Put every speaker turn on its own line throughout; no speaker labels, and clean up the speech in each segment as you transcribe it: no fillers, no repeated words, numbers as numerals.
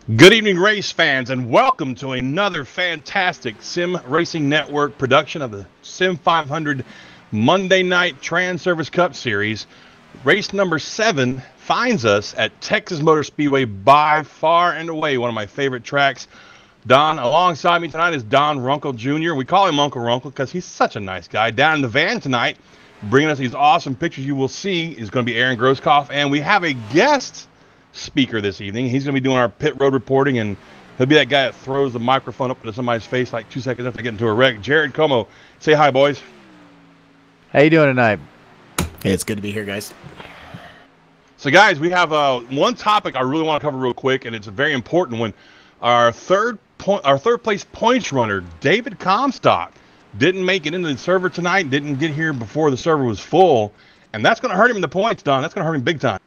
Good evening, race fans, and welcome to another fantastic Sim Racing Network production of the Sim500 Monday Night Transervice Cup Series. Race number 7 finds us at Texas Motor Speedway, by far and away one of my favorite tracks. Don, alongside me tonight is Don Runkle Jr. We call him Uncle Runkle because he's such a nice guy. Down in the van tonight, bringing us these awesome pictures you will see, is going to be Aaron Grosskopf, and we have a guest speaker this evening. He's going to be doing our pit road reporting, and he'll be that guy that throws the microphone up into somebody's face like 2 seconds after they get into a wreck. Jared Como, say hi, boys.
How you doing tonight?
Hey, it's good to be here, guys.
So, guys, we have one topic I really want to cover real quick, and it's a very important one. Our third place points runner, David Comstock, didn't make it into the server tonight. Didn't get here before the server was full, and that's going to hurt him in the points, Don. That's going to hurt him big time.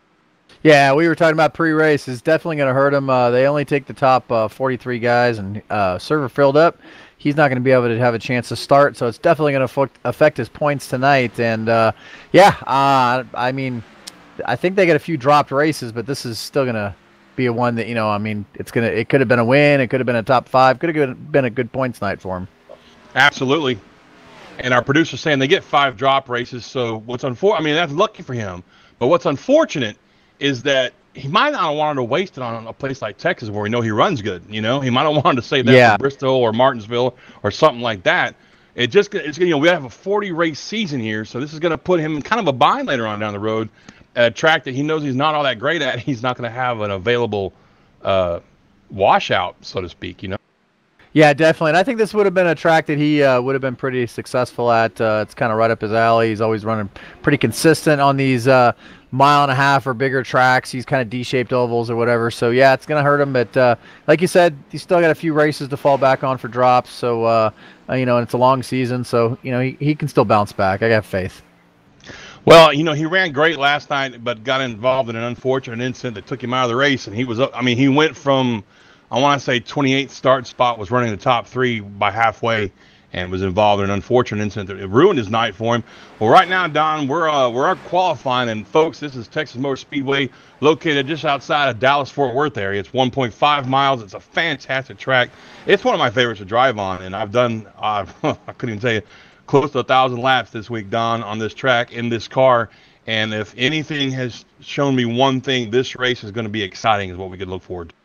Yeah, we were talking about pre-race. It's definitely going to hurt him. They only take the top 43 guys, and server filled up. He's not going to be able to have a chance to start, so it's definitely going to affect his points tonight. And I mean, I think they got a few dropped races, but this is still going to be a one that, I mean, it could have been a win, it could have been a top 5, could have been a good points night for him.
Absolutely. And our producer's saying they get 5 drop races, so what's unfortunate, I mean, that's lucky for him. But what's unfortunate is that he might not have wanted to waste it on a place like Texas where we know he runs good. He might have wanted to save that for Bristol or Martinsville or something like that. We have a 40 race season here, so this is going to put him in kind of a bind later on down the road at a track that he knows he's not all that great at. He's not going to have an available washout, so to speak.
Yeah, definitely. And I think this would have been a track that he would have been pretty successful at. It's kind of right up his alley. He's always running pretty consistent on these mile-and-a-half or bigger tracks. He's kind of D-shaped ovals or whatever. So, yeah, it's going to hurt him. But like you said, he's still got a few races to fall back on for drops. So, and it's a long season. So, he can still bounce back. I got faith.
Well, he ran great last night, but got involved in an unfortunate incident that took him out of the race. And he went from, I want to say, 28th start spot, was running the top 3 by halfway, and was involved in an unfortunate incident that ruined his night for him. Well, right now, Don, we're qualifying, and folks, this is Texas Motor Speedway, located just outside of Dallas-Fort Worth area. It's 1.5 miles. It's a fantastic track. It's one of my favorites to drive on, and I've done, I couldn't even tell you, close to 1,000 laps this week, Don, on this track in this car. And if anything has shown me one thing, this race is going to be exciting, is what we could look forward to.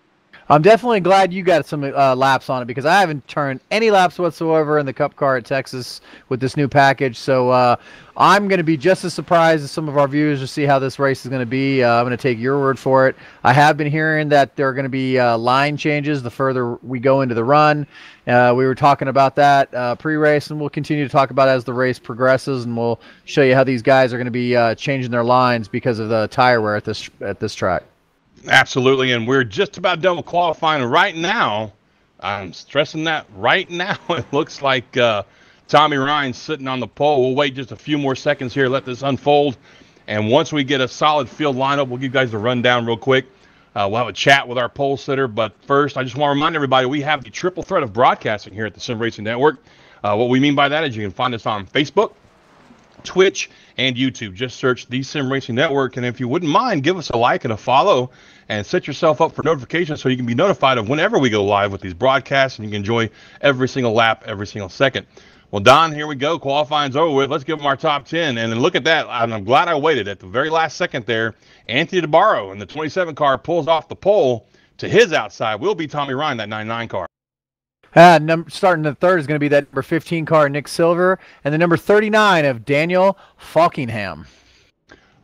I'm definitely glad you got some laps on it, because I haven't turned any laps whatsoever in the Cup car at Texas with this new package. So I'm going to be just as surprised as some of our viewers to see how this race is going to be. I'm going to take your word for it. I have been hearing that there are going to be line changes the further we go into the run. We were talking about that pre-race, and we'll continue to talk about it as the race progresses, and we'll show you how these guys are going to be changing their lines because of the tire wear at this track.
Absolutely, and we're just about done with qualifying right now. I'm stressing that right now. It looks like Tommy Ryan's sitting on the pole. We'll wait just a few more seconds here, let this unfold, and once we get a solid field lineup, we'll give you guys the rundown real quick. We'll have a chat with our pole sitter, but first, I just want to remind everybody we have the triple threat of broadcasting here at the Sim Racing Network. What we mean by that is you can find us on Facebook, Twitch, and YouTube. Just search the Sim Racing Network, and if you wouldn't mind, give us a like and a follow, and set yourself up for notifications so you can be notified of whenever we go live with these broadcasts, and you can enjoy every single lap, every single second. Well, Don, here we go. Qualifying's over with. Let's give them our top 10, and then look at that. I'm glad I waited at the very last second there. Anthony DeBarro in the 27 car pulls off the pole. To his outside will be Tommy Ryan, that 99 car.
Starting the third is going to be that number 15 car, Nick Silver, and the number 39 of Daniel Falkingham.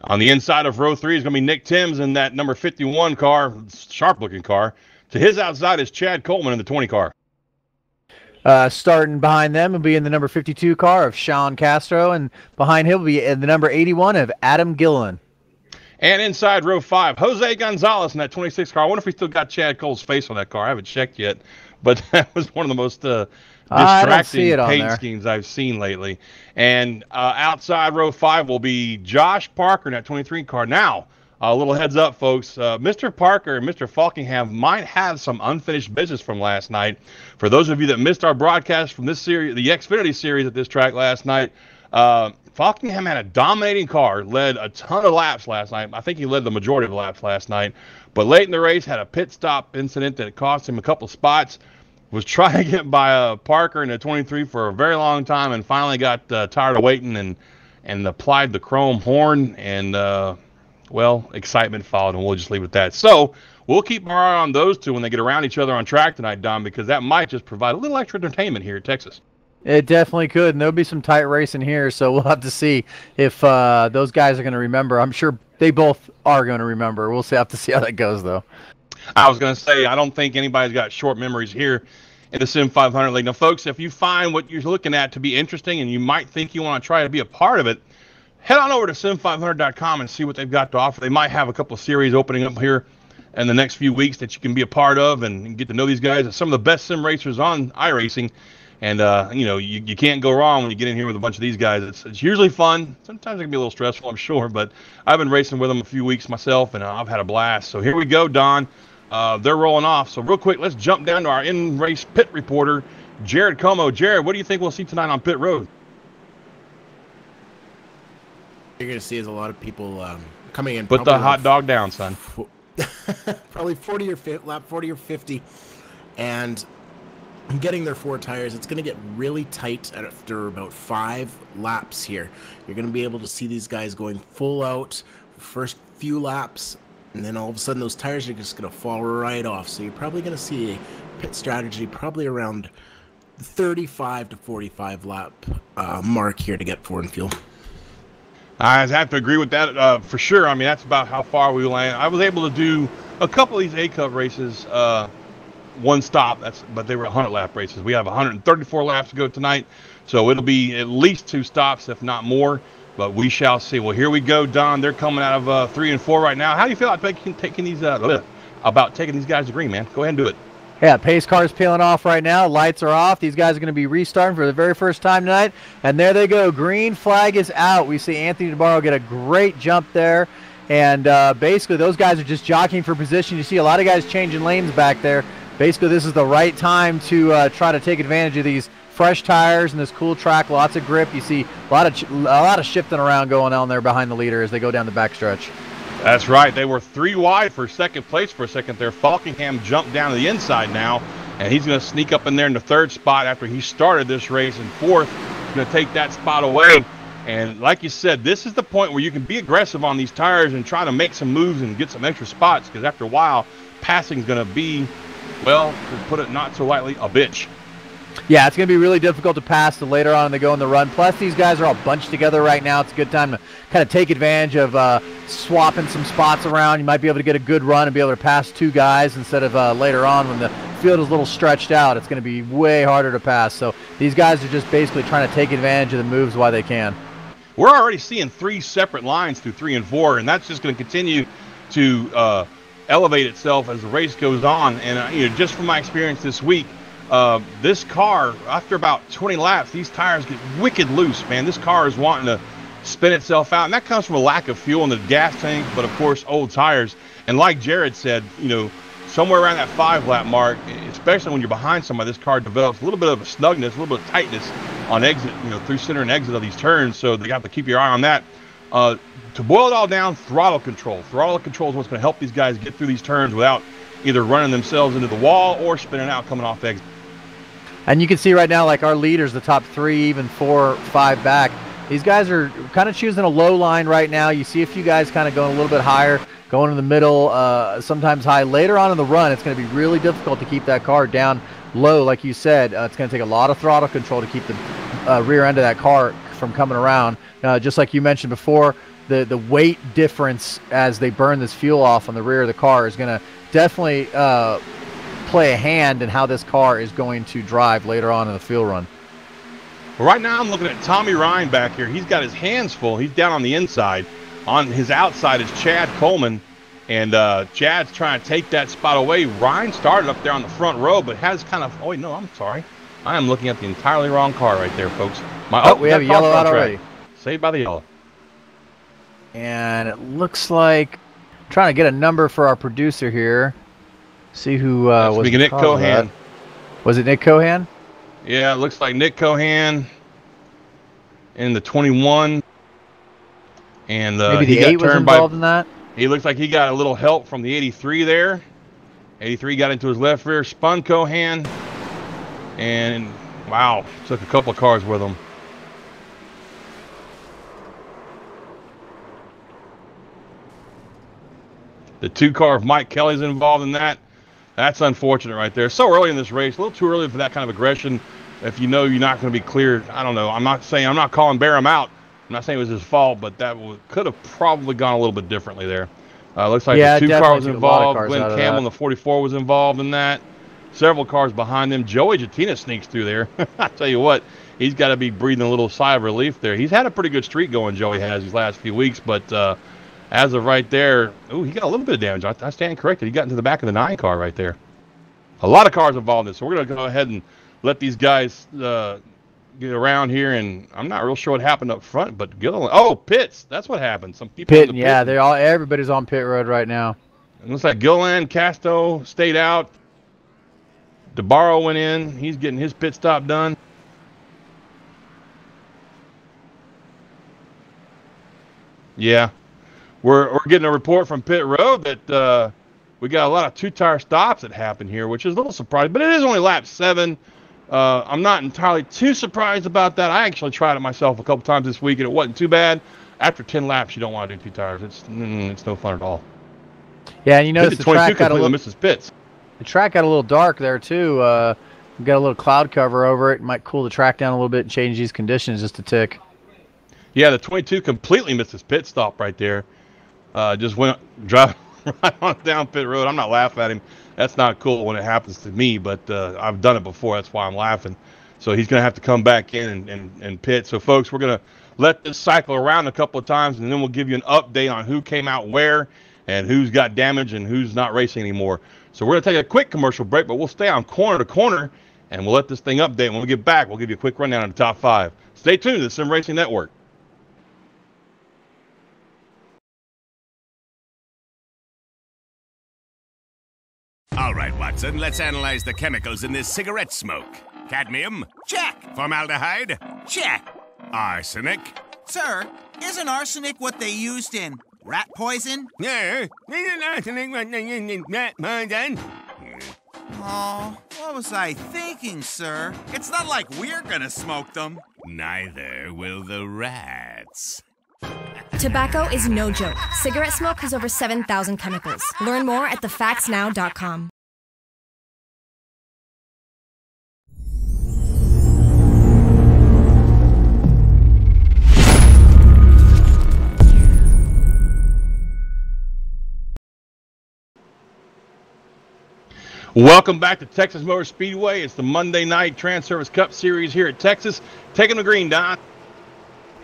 On the inside of row 3 is going to be Nick Timms in that number 51 car, sharp-looking car. To his outside is Chad Coleman in the 20 car.
Starting behind them will be in the number 52 car of Sean Castro, and behind him will be in the number 81 of Adam Gilliland.
And inside row 5, Jose Gonzalez in that 26 car. I wonder if we still got Chad Cole's face on that car. I haven't checked yet, but that was one of the most distracting paint schemes I've seen lately. And outside row 5 will be Josh Parker in that 23 car. Now, a little heads up, folks. Mr. Parker and Mr. Falkingham might have some unfinished business from last night. For those of you that missed our broadcast from this series, the Xfinity series at this track last night, Falkingham had a dominating car, led a ton of laps last night. I think he led the majority of the laps last night. But late in the race, had a pit stop incident that cost him a couple spots. Was trying to get by Parker in the 23 for a very long time, and finally got tired of waiting and applied the chrome horn, and well, excitement followed, and we'll just leave it at that. So we'll keep our eye on those two when they get around each other on track tonight, Don, because that might just provide a little extra entertainment here at Texas.
It definitely could, and there'll be some tight racing here, so we'll have to see if those guys are going to remember. I'm sure they both are going to remember. We'll have to see how that goes, though.
I was going to say, I don't think anybody's got short memories here in the Sim500 League. Now, folks, if you find what you're looking at to be interesting and you might think you want to try to be a part of it, head on over to sim500.com and see what they've got to offer. They might have a couple of series opening up here in the next few weeks that you can be a part of and get to know these guys. It's some of the best sim racers on iRacing. And, you know, you can't go wrong when you get in here with a bunch of these guys. It's usually fun. Sometimes it can be a little stressful, I'm sure. But I've been racing with them a few weeks myself, and I've had a blast. So here we go, Don. They're rolling off. So real quick, let's jump down to our in-race pit reporter, Jared Como. Jared, what do you think we'll see tonight on pit road?
You're going to see is a lot of people coming in.
Put the hot dog down, son.
Probably 40 or 50, lap 40 or 50. And getting their 4 tires, it's going to get really tight after about 5 laps here. You're going to be able to see these guys going full out first few laps, and then all of a sudden those tires are just going to fall right off. So you're probably going to see a pit strategy probably around 35 to 45 lap mark here to get forward fuel.
I have to agree with that for sure. I mean, that's about how far we land. I was able to do a couple of these A-Cup races, one stop, but they were 100 lap races. We have 134 laps to go tonight, so it'll be at least 2 stops, if not more, but we shall see. Well, here we go, Don. They're coming out of 3 and 4 right now. How do you feel about taking these guys to green, man? Go ahead and do it.
Yeah, pace car's peeling off right now. Lights are off. These guys are going to be restarting for the very first time tonight. And there they go. Green flag is out. We see Anthony DeBarro get a great jump there. And basically, those guys are just jockeying for position. You see a lot of guys changing lanes back there. Basically, this is the right time to try to take advantage of these fresh tires and this cool track. Lots of grip. You see a lot of shifting around going on there behind the leader as they go down the backstretch.
That's right. They were 3 wide for second place for a second there. Falkingham jumped down to the inside now, and he's going to sneak up in there in the 3rd spot after he started this race in 4th. He's going to take that spot away. And like you said, this is the point where you can be aggressive on these tires and try to make some moves and get some extra spots, because after a while, passing is going to be, well, to put it not so lightly, a bitch.
Yeah, it's going to be really difficult to pass the later on they go in the run. Plus, these guys are all bunched together right now. It's a good time to kind of take advantage of swapping some spots around. You might be able to get a good run and be able to pass 2 guys instead of later on when the field is a little stretched out. It's going to be way harder to pass. So these guys are just basically trying to take advantage of the moves while they can.
We're already seeing 3 separate lines through 3 and 4, and that's just going to continue to elevate itself as the race goes on. And you know, just from my experience this week, this car, after about 20 laps, these tires get wicked loose, man. This car is wanting to spin itself out, and that comes from a lack of fuel in the gas tank, but of course old tires. And like Jared said, you know, somewhere around that 5 lap mark, especially when you're behind somebody, this car develops a little bit of a snugness, a little bit of tightness on exit, you know, through center and exit of these turns. So they got to keep your eye on that. To boil it all down, throttle control. Throttle control is what's going to help these guys get through these turns without either running themselves into the wall or spinning out coming off exit.
And you can see right now, like our leaders, the top 3, even 4, 5 back, these guys are kind of choosing a low line right now. You see a few guys kind of going a little bit higher, going in the middle, sometimes high. Later on in the run, it's going to be really difficult to keep that car down low, like you said. It's going to take a lot of throttle control to keep the rear end of that car from coming around. Just like you mentioned before, the weight difference as they burn this fuel off on the rear of the car is going to definitely play a hand in how this car is going to drive later on in the field run.
Well, right now I'm looking at Tommy Ryan back here. He's got his hands full. He's down on the inside. On his outside is Chad Coleman, and Chad's trying to take that spot away. Ryan started up there on the front row, but has kind of, oh wait, no, I'm sorry. I am looking at the entirely wrong car right there, folks.
We have a yellow out already.
Saved by the yellow.
And it looks like, I'm trying to get a number for our producer here. See who was
Nick Cohan.
Was it Nick Cohan?
Yeah, it looks like Nick Cohan in the 21. And
maybe
he
the
got
8 was
turned
involved
by.
in that.
He looks like he got a little help from the 83 there. 83 got into his left rear, spun Cohan, and wow, took a couple of cars with him. The 2 car of Mike Kelly's involved in that. That's unfortunate right there. So early in this race, a little too early for that kind of aggression. If you know you're not going to be cleared, I don't know. I'm not calling Barham out. I'm not saying it was his fault, but that could have probably gone a little bit differently there. Looks like the 2 car was involved. Glenn Campbell in the 44 was involved in that. Several cars behind them. Joey Jatina sneaks through there. I tell you what, he's got to be breathing a little sigh of relief there. He's had a pretty good streak going, Joey has, these last few weeks, but as of right there, he got a little bit of damage. I stand corrected. He got into the back of the 9 car right there. A lot of cars involved in this, so we're going to go ahead and let these guys get around here, and I'm not real sure what happened up front, but Gilliland. Oh, pits. That's what happened. Some people
Pitting, yeah, everybody's on pit road right now.
It looks like Gilliland, Casto stayed out. DeBarro went in. He's getting his pit stop done. Yeah. We're getting a report from pit road that we got a lot of 2-tire stops that happened here, which is a little surprising, but it is only lap 7. I'm not entirely too surprised about that. I actually tried it myself a couple times this week, and it wasn't too bad. After 10 laps, you don't want to do 2 tires. It's no fun at all.
Yeah, and you notice the track got a little
misses pits.
The track got a little dark there too. We've got a little cloud cover over it. Might cool the track down a little bit and change these conditions just a tick.
Yeah, the 22 completely missed his pit stop right there. Just went driving right on down pit road. I'm not laughing at him. That's not cool when it happens to me, but I've done it before. That's why I'm laughing. So he's going to have to come back in and pit. So, folks, we're going to let this cycle around a couple of times, and then we'll give you an update on who came out where and who's got damage and who's not racing anymore. So we're going to take a quick commercial break, but we'll stay on corner to corner, and we'll let this thing update. When we get back, we'll give you a quick rundown of the top 5. Stay tuned to the Sim Racing Network.
All right, Watson, let's analyze the chemicals in this cigarette smoke. Cadmium? Check. Formaldehyde? Check. Arsenic?
Sir, isn't arsenic what they used in rat poison?
Yeah. Rat poison.
Oh, what was I thinking, sir? It's not like we're gonna smoke them.
Neither will the rats.
Tobacco is no joke. Cigarette smoke has over 7,000 chemicals. Learn more at thefactsnow.com.
Welcome back to Texas Motor Speedway. It's the Monday night Transervice Cup Series here at Texas. Taking the green, Don.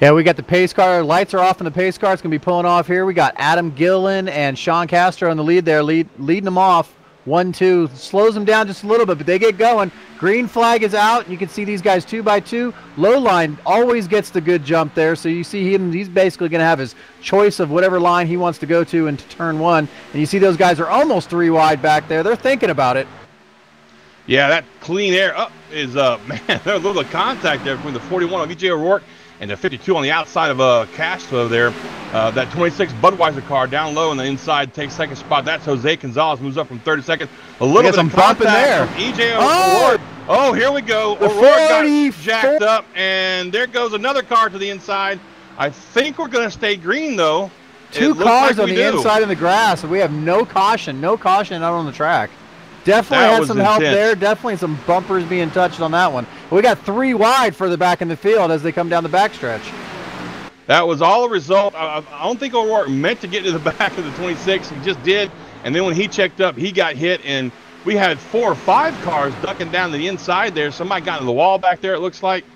Yeah, we got the pace car. Lights are off in the pace car. It's going to be pulling off here. We got Adam Gillen and Sean Castro in the lead there, leading them off. 1-2. Slows them down just a little bit, but they get going. Green flag is out. You can see these guys 2x2. Low line always gets the good jump there, so you see him. He's basically going to have his choice of whatever line he wants to go to into turn 1. And you see those guys are almost 3 wide back there. They're thinking about it.
Yeah, that clean air up is, man, there's a little bit of contact there between the 41 of E.J. O'Rourke and the 52 on the outside of Castro there. That 26 Budweiser car down low on the inside takes second spot. That's Jose Gonzalez, moves up from third to second. A little bit of contact there from E.J. O'Rourke. Oh, here we go. O'Rourke got jacked up, and there goes another car to the inside. I think we're going to stay green, though.
2 cars on the inside in the grass, and we have no caution out on the track. Definitely had some help there. Definitely some bumpers being touched on that one. We got 3 wide further back in the field as they come down the backstretch.
That was all a result. I don't think O'Rourke meant to get to the back of the 26. He just did. And then when he checked up, he got hit. And we had 4 or 5 cars ducking down to the inside there. Somebody got into the wall back there, it looks like.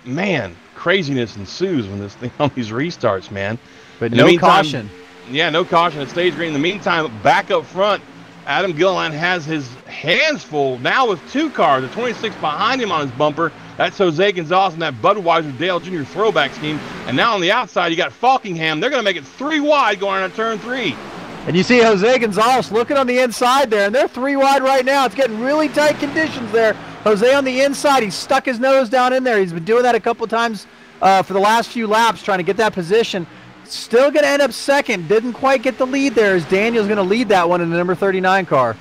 Man, craziness ensues when this thing on these restarts, man.
But no caution.
Yeah, no caution. It stays green. In the meantime, back up front, Adam Gilliland has his hands full now with 2 cars, the 26 behind him on his bumper. That's Jose Gonzalez and that Budweiser Dale Jr. throwback scheme. And now on the outside, you got Falkingham. They're going to make it 3 wide going on turn 3.
And you see Jose Gonzalez looking on the inside there, and they're 3 wide right now. It's getting really tight conditions there. Jose on the inside, he's stuck his nose down in there. He's been doing that a couple of times for the last few laps, trying to get that position. still going to end up second. Didn't quite get the lead there, as Daniel's going to lead that one in the number 39 car.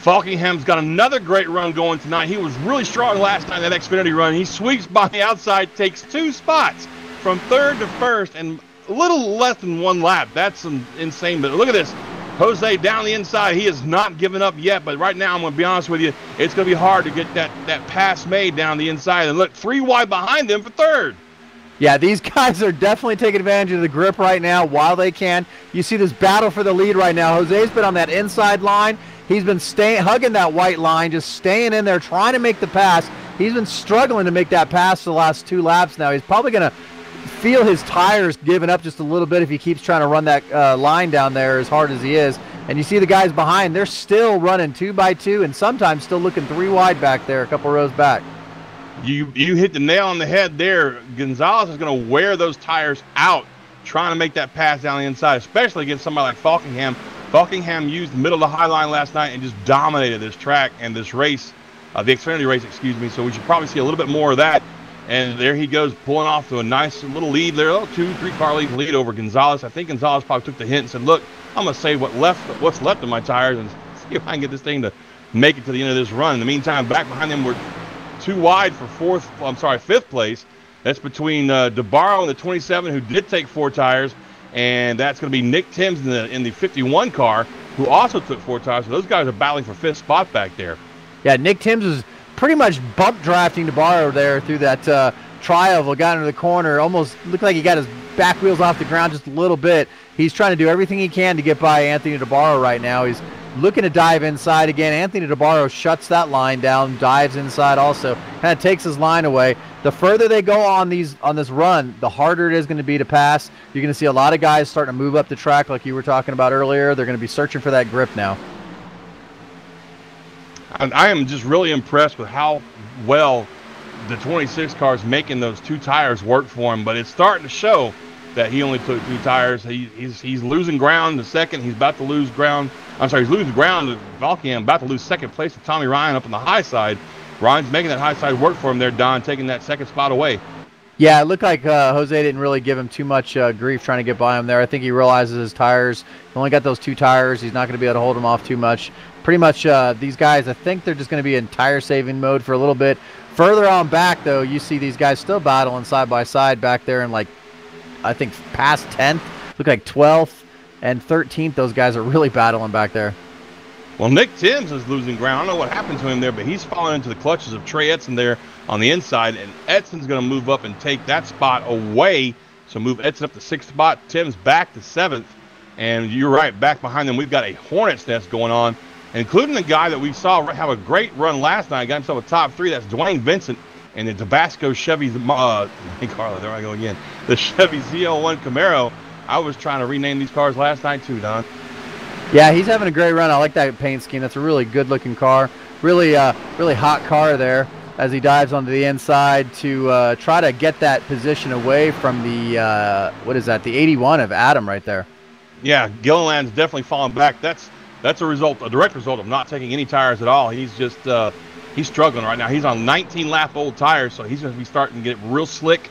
Falkingham's got another great run going tonight. He was really strong last night in that Xfinity run. He sweeps by the outside, takes 2 spots from third to first, and a little less than 1 lap. That's insane, but look at this. Jose down the inside. He has not given up yet, but right now, I'm going to be honest with you, it's going to be hard to get that pass made down the inside. And look, 3 wide behind them for third.
Yeah, these guys are definitely taking advantage of the grip right now while they can. You see this battle for the lead right now. Jose's been on that inside line. He's been hugging that white line, just staying in there, trying to make the pass. He's been struggling to make that pass the last 2 laps now. He's probably going to feel his tires giving up just a little bit if he keeps trying to run that line down there as hard as he is. And you see the guys behind, they're still running 2 by 2 and sometimes still looking 3 wide back there, a couple rows back.
You hit the nail on the head there. Gonzalez is going to wear those tires out trying to make that pass down the inside, especially against somebody like Falkingham. Falkingham used the middle of the high line last night and just dominated this track and this race, the Xfinity race, excuse me. So we should probably see a little bit more of that. And there he goes, pulling off to a nice little lead there, 2-3 car lead over Gonzalez. I think Gonzalez probably took the hint and said, look, I'm going to save what's left of my tires and see if I can get this thing to make it to the end of this run. In the meantime, back behind them, we're 2 wide for 5th place. That's between DeBarro and the 27, who did take 4 tires. And that's going to be Nick Timms in the 51 car, who also took 4 tires. So those guys are battling for 5th spot back there.
Yeah, Nick Timms was pretty much bump drafting DeBarro there through that tri-oval, got into the corner. Almost looked like he got his back wheels off the ground just a little bit. He's trying to do everything he can to get by Anthony DeBarro right now. He's looking to dive inside again. Anthony DeBarro shuts that line down, dives inside also, kind of takes his line away. The further they go on this run, the harder it is going to be to pass. You're going to see a lot of guys starting to move up the track like you were talking about earlier. They're going to be searching for that grip now.
I am just really impressed with how well the 26 car is making those 2 tires work for him, but it's starting to show that he only took 2 tires. He's losing ground. The second, he's about to lose ground. I'm sorry, he's losing ground to Valkian, about to lose 2nd place to Tommy Ryan up on the high side. Ryan's making that high side work for him there, Don, taking that 2nd spot away.
Yeah, it looked like Jose didn't really give him too much grief trying to get by him there. I think he realizes his tires, he only got those 2 tires. He's not going to be able to hold him off too much. Pretty much these guys, I think they're just going to be in tire saving mode for a little bit. Further on back, though, you see these guys still battling side by side back there in, like, I think past 10th. Look like 12th and 13th. Those guys are really battling back there.
Well, Nick Timms is losing ground. I don't know what happened to him there, but he's fallen into the clutches of Trey Edson there on the inside, and Edson's going to move up and take that spot away. So move Edson up to 6th spot, Timms back to 7th. And you're right, back behind them, we've got a hornet's nest going on, including the guy that we saw have a great run last night, got himself a top 3. That's Dwayne Vincent and the Tabasco Chevy, Carla, there I go again, the Chevy ZL1 Camaro. I was trying to rename these cars last night too, Don.
Yeah, he's having a great run. I like that paint scheme. That's a really good-looking car. Really hot car there as he dives onto the inside to try to get that position away from the, what is that, the 81 of Adam right there.
Yeah, Gilliland's definitely falling back. That's a direct result of not taking any tires at all. He's just he's struggling right now. He's on 19-lap old tires, so he's going to be starting to get real slick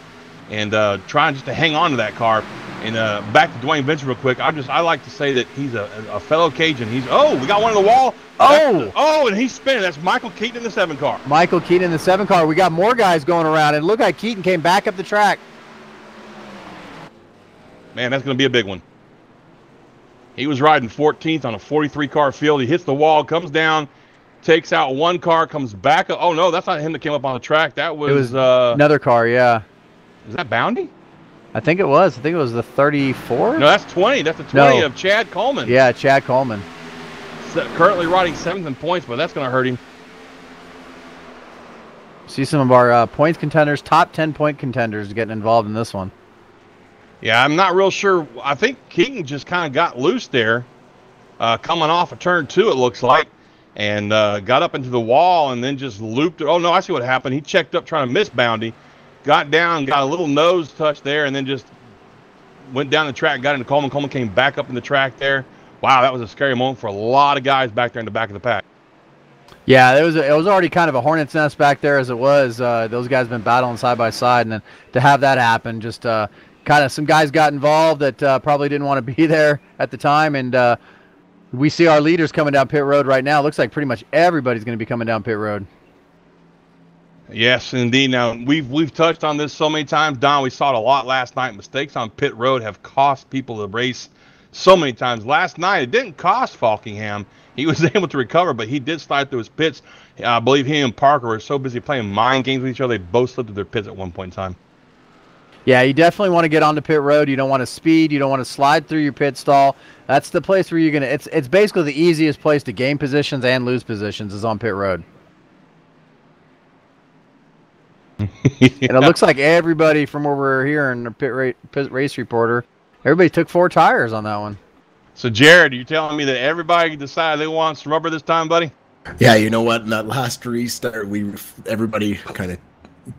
and trying just to hang on to that car. And back to Dwayne Vincent real quick. I like to say that he's a fellow Cajun. We got one on the wall. And he's spinning. That's Michael Keaton in the 7 car.
Michael Keaton in the 7 car. We got more guys going around, and look like Keaton came back up the track.
Man, that's going to be a big one. He was riding 14th on a 43-car field. He hits the wall, comes down, takes out 1 car, comes back up. Oh, no, that's not him that came up on the track. That was... It was
another car, yeah.
Is that Boundy?
I think it was. I think it was the 34.
No, that's 20. That's the 20 of Chad Coleman.
Yeah, Chad Coleman.
Currently riding 7th in points, but that's going to hurt him.
See some of our points contenders, top 10-point contenders getting involved in this one.
Yeah, I'm not real sure. I think Keaton just kind of got loose there, coming off of turn 2, it looks like, and got up into the wall and then just looped it. Oh, no, I see what happened. He checked up trying to miss Boundy. Got down, got a little nose touch there, and then just went down the track, got into Coleman. Coleman came back up in the track there. Wow, that was a scary moment for a lot of guys back there in the back of the pack.
Yeah, it was already kind of a hornet's nest back there as it was. Those guys have been battling side by side, and then to have that happen just kind of some guys got involved that probably didn't want to be there at the time, and we see our leaders coming down pit road right now. Looks like pretty much everybody's going to be coming down pit road.
Yes, indeed. Now we've touched on this so many times, Don. We saw it a lot last night. Mistakes on pit road have cost people the race so many times. Last night it didn't cost Falkingham. He was able to recover, but he did slide through his pits. I believe he and Parker were so busy playing mind games with each other, they both slipped through their pits at one point in time.
Yeah, you definitely want to get onto pit road. You don't want to speed. You don't want to slide through your pit stall. That's the place where you're gonna. It's basically the easiest place to gain positions and lose positions is on pit road. Yeah. And it looks like everybody from where we're hearing the pit race reporter, everybody took 4 tires on that one.
So Jared, are you telling me that everybody decided they want some rubber this time, buddy?
Yeah, you know what? In that last restart, everybody kind of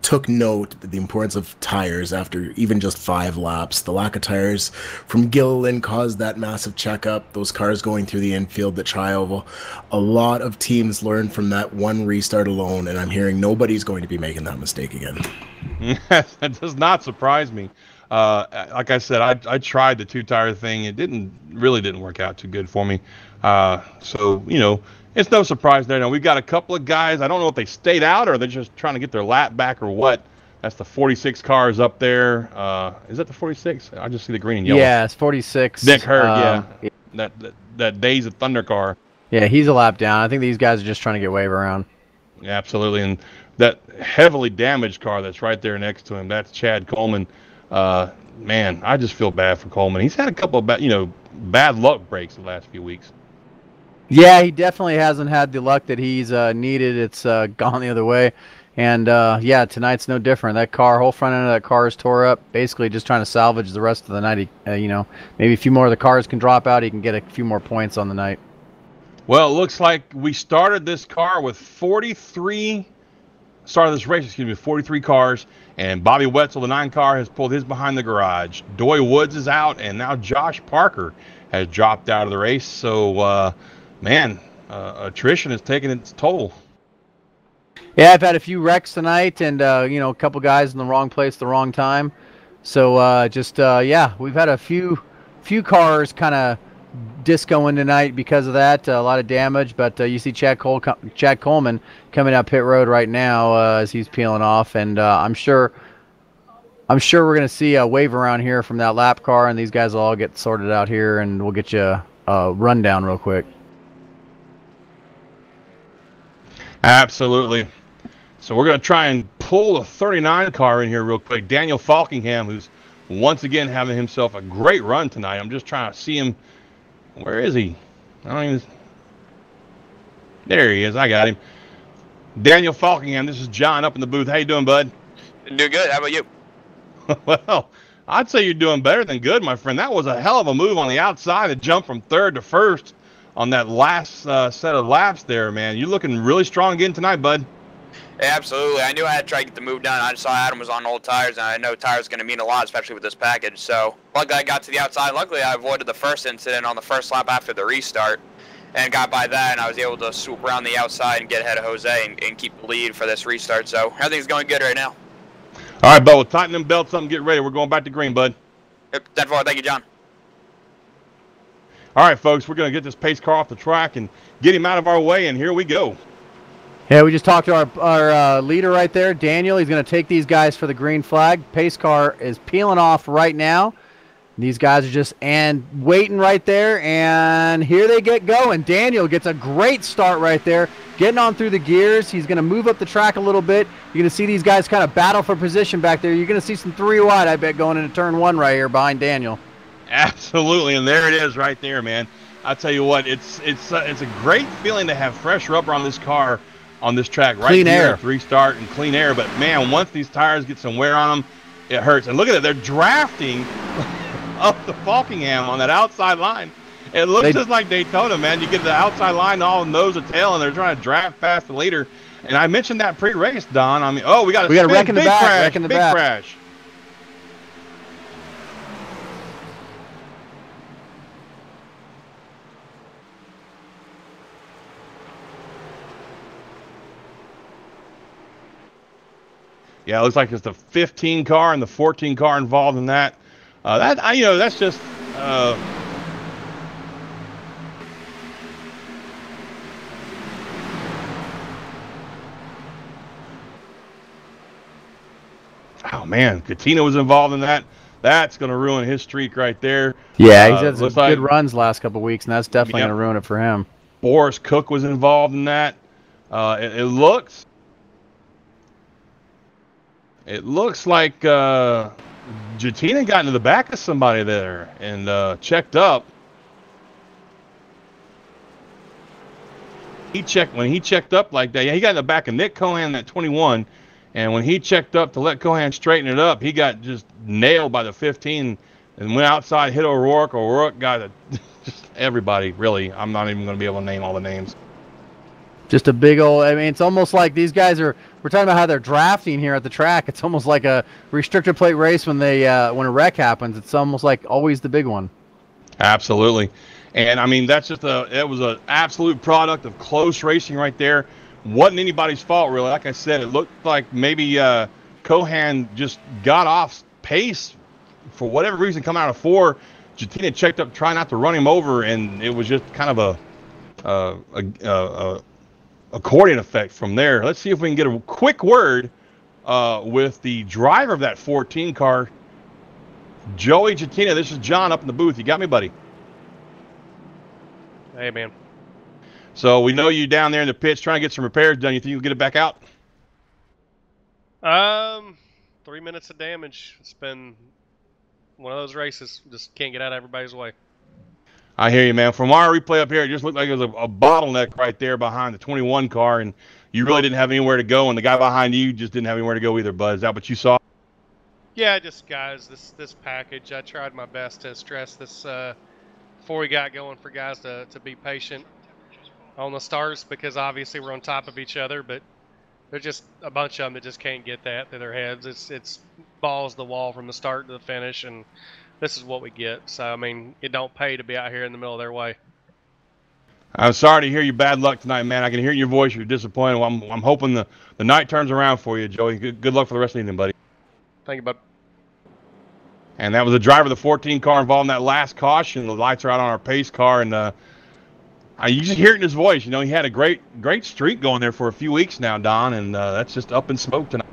took note of the importance of tires after even just 5 laps. The lack of tires from Gilliland caused that massive checkup. Those cars going through the infield, the tri-oval. A lot of teams learned from that one restart alone, and I'm hearing nobody's going to be making that mistake again.
That does not surprise me. Like I said, I tried the 2-tire thing. It really didn't work out too good for me. So, you know, it's no surprise there. Now, we've got a couple of guys. I don't know if they stayed out or they're just trying to get their lap back or what. That's the 46 cars up there. Is that the 46? I just see the green and yellow.
Yeah, it's 46.
Nick Hurd, yeah. That Days of Thunder car.
Yeah, he's a lap down. I think these guys are just trying to get wave around.
Yeah, absolutely. And that heavily damaged car that's right there next to him, that's Chad Coleman. Man, I just feel bad for Coleman. He's had a couple of bad luck breaks the last few weeks.
Yeah, he definitely hasn't had the luck that he's needed. It's gone the other way. And, yeah, tonight's no different. That car, whole front end of that car is tore up, basically just trying to salvage the rest of the night. Maybe a few more of the cars can drop out. He can get a few more points on the night.
Well, it looks like we started this race, 43 cars, and Bobby Wetzel, the 9 car, has pulled his behind the garage. Doy Woods is out, and now Josh Parker has dropped out of the race. So, attrition is taking its toll.
Yeah, I've had a few wrecks tonight, and a couple guys in the wrong place, the wrong time. So we've had a few cars kind of discoing tonight because of that. A lot of damage, but you see Chad Coleman coming out pit road right now as he's peeling off, and I'm sure we're going to see a wave around here from that lap car, and these guys will all get sorted out here, and we'll get you a rundown real quick.
Absolutely. So we're going to try and pull a 39 car in here real quick. Daniel Falkingham, who's once again having himself a great run tonight. I'm just trying to see him. Where is he? There he is. I got him. Daniel Falkingham, this is John up in the booth. How you doing, bud?
Doing good. How about you?
Well, I'd say you're doing better than good, my friend. That was a hell of a move on the outside to jump from 3rd to 1st on that last set of laps there, man. You're looking really strong again tonight, bud.
Yeah, absolutely. I knew I had to try to get the move done. I just saw Adam was on old tires, and I know tires going to mean a lot, especially with this package. So, luckily I got to the outside. Luckily, I avoided the first incident on the first lap after the restart and got by that, and I was able to swoop around the outside and get ahead of Jose and keep the lead for this restart. So, everything's going good right now.
All right, bud. We'll tighten them belts up and get ready. We're going back to green, bud.
Yep, 10-4. Thank you, John.
All right, folks. We're going to get this pace car off the track and get him out of our way, and here we go.
Yeah, we just talked to our leader right there, Daniel. He's going to take these guys for the green flag. Pace car is peeling off right now. These guys are just waiting right there, and here they get going. Daniel gets a great start right there, getting on through the gears. He's going to move up the track a little bit. You're going to see these guys kind of battle for position back there. You're going to see some 3 wide, I bet, going into turn 1 right here behind Daniel.
Absolutely, and there it is right there, man. I tell you what, it's a great feeling to have fresh rubber on this car, on this track right
clean
here
air.
At restart and clean air. But man, once these tires get some wear on them, it hurts. And look at it, they're drafting up the Falkingham on that outside line. It looks just like Daytona, man. You get the outside line all nose to tail, and they're trying to draft past the leader. And I mentioned that pre-race, Don. I mean, we got a
wreck in the back.
crash,
Wreck in the
big
back.
crash. Yeah, it looks like it's the 15 car and the 14 car involved in that. That's just. Oh man, Katina was involved in that. That's going to ruin his streak right there.
Yeah, he's had some
looks
good
like
runs last couple weeks, and that's definitely going to ruin it for him.
Boris Cook was involved in that. It looks like Jatina got into the back of somebody there and checked up. When he checked up like that. Yeah, he got in the back of Nick Cohan at 21, and when he checked up to let Cohan straighten it up, he got just nailed by the 15 and went outside, hit O'Rourke. O'Rourke got just everybody. Really, I'm not even going to be able to name all the names.
Just a big old. I mean, it's almost like these guys are. We're talking about how they're drafting here at the track. It's almost like a restricted plate race when when a wreck happens. It's almost like always the big one. Absolutely.
And I mean, that's just it was an absolute product of close racing right there. Wasn't anybody's fault, really. Like I said, it looked like maybe Cohan just got off pace for whatever reason, coming out of 4. Jatina checked up, trying not to run him over, and it was just kind of a accordion effect from there. Let's see if we can get a quick word with the driver of that 14 car, Joey Jatina. This is John up in the booth. You got me, buddy?
Hey, man.
So we know you down there in the pits trying to get some repairs done. You think you'll get it back out?
3 minutes of damage. It's been one of those races. Just can't get out of everybody's way.
I hear you, man. From our replay up here, it just looked like it was a bottleneck right there behind the 21 car, and you really didn't have anywhere to go, and the guy behind you just didn't have anywhere to go either, bud. Is that what you saw?
Yeah, just guys, this package, I tried my best to stress this before we got going for guys to be patient on the starts, because obviously we're on top of each other, but there's just a bunch of them that just can't get that through their heads. It's balls to the wall from the start to the finish, and this is what we get. So, I mean, it don't pay to be out here in the middle of their way.
I'm sorry to hear your bad luck tonight, man. I can hear in your voice you're disappointed. Well, I'm hoping the night turns around for you, Joey. Good luck for the rest of the evening, buddy.
Thank you, bud.
And that was the driver of the 14 car involved in that last caution. The lights are out on our pace car, and you just hear it in his voice. You know, he had a great streak going there for a few weeks now, Don, and that's just up in smoke tonight.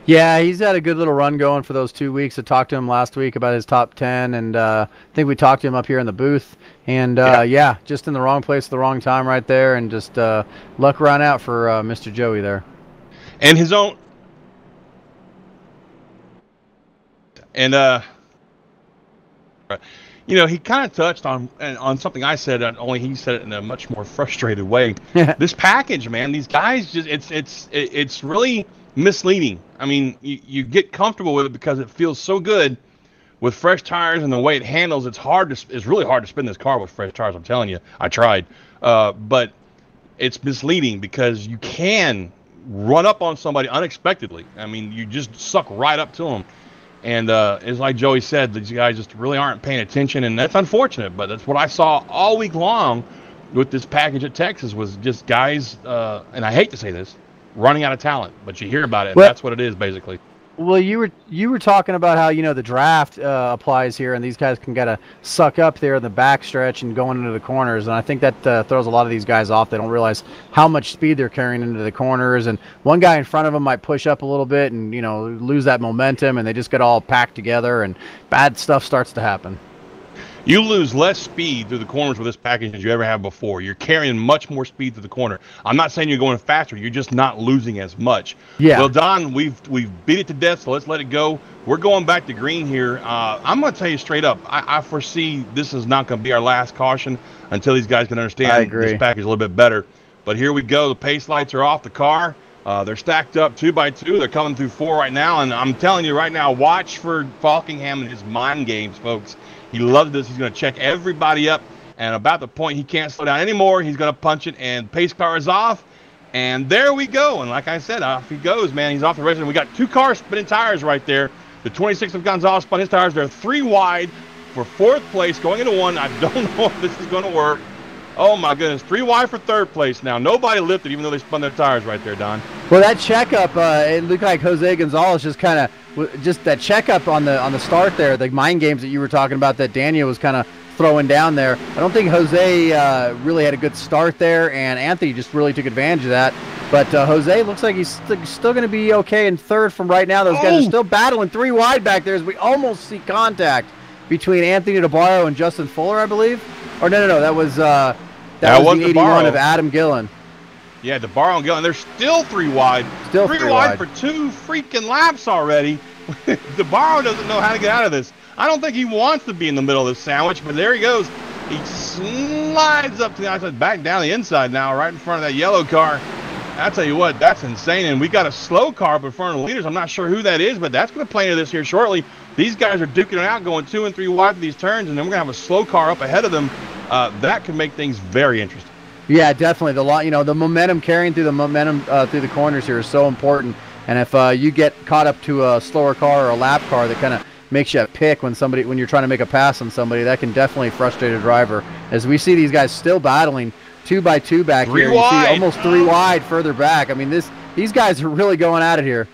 Yeah, he's had a good little run going for those 2 weeks. I talked to him last week about his top 10, and I think we talked to him up here in the booth. And, yeah, just in the wrong place at the wrong time right there, and just luck run out for Mr. Joey there.
And his own... And, you know, he kind of touched on something I said, only he said it in a much more frustrated way. This package, man, these guys just it's really misleading. I mean, you get comfortable with it because it feels so good with fresh tires and the way it handles. It's really hard to spin this car with fresh tires. I'm telling you, I tried, but it's misleading because you can run up on somebody unexpectedly. I mean, you just suck right up to them. And it's like Joey said, these guys just really aren't paying attention, and that's unfortunate. But that's what I saw all week long with this package at Texas was just guys, and I hate to say this, running out of talent. But you hear about it, and that's what it is basically.
Well, you were talking about how, you know, the draft applies here, and these guys can kind of suck up there in the backstretch and going into the corners, and I think that throws a lot of these guys off. They don't realize how much speed they're carrying into the corners, and one guy in front of them might push up a little bit and, you know, lose that momentum, and they just get all packed together, and bad stuff starts to happen.
You lose less speed through the corners with this package than you ever have before. You're carrying much more speed through the corner. I'm not saying you're going faster. You're just not losing as much.
Yeah.
Well, Don, we've beat it to death, so let's let it go. We're going back to green here. I'm going to tell you straight up, I foresee this is not going to be our last caution until these guys can understand this package a little bit better. But here we go. The pace lights are off the car. They're stacked up 2 by 2. They're coming through 4 right now, and I'm telling you right now, watch for Falkingham and his mind games, folks. He loves this. He's going to check everybody up, and about the point he can't slow down anymore, he's going to punch it, and pace car is off, and there we go. And like I said, off he goes, man. He's off the race, and we got 2 cars spinning tires right there. The 26 of Gonzalez spun his tires. They're 3 wide for 4th place going into 1. I don't know if this is going to work. Oh my goodness, 3 wide for third place now. Nobody lifted, even though they spun their tires right there, Don.
Well, that checkup, it looked like Jose Gonzalez just kind of, just that checkup on the start there, the mind games that you were talking about that Daniel was kind of throwing down there. I don't think Jose really had a good start there, and Anthony just really took advantage of that. But Jose looks like he's still going to be okay in third from right now. Those guys are still battling 3 wide back there as we almost see contact between Anthony DeBarro and Justin Fuller, I believe. Or no, that was the 81 of Adam Gillen.
Yeah, DeBarro and Gillen. They're still 3 wide.
Still
3 wide for 2 freaking laps already. DeBarro doesn't know how to get out of this. I don't think he wants to be in the middle of this sandwich, but there he goes. He slides up to the outside, back down the inside now, right in front of that yellow car. I'll tell you what, that's insane. And we got a slow car up in front of the leaders. I'm not sure who that is, but that's going to play into this here shortly. These guys are duking it out, going 2 and 3 wide for these turns, and then we're going to have a slow car up ahead of them. That could make things very interesting.
Yeah, definitely. The momentum carrying through through the corners here is so important. And if you get caught up to a slower car or a lap car that kind of makes you pick when you're trying to make a pass on somebody, that can definitely frustrate a driver. As we see these guys still battling 2 by 2 back here. You see almost 3 wide further back. I mean, these guys are really going at it here.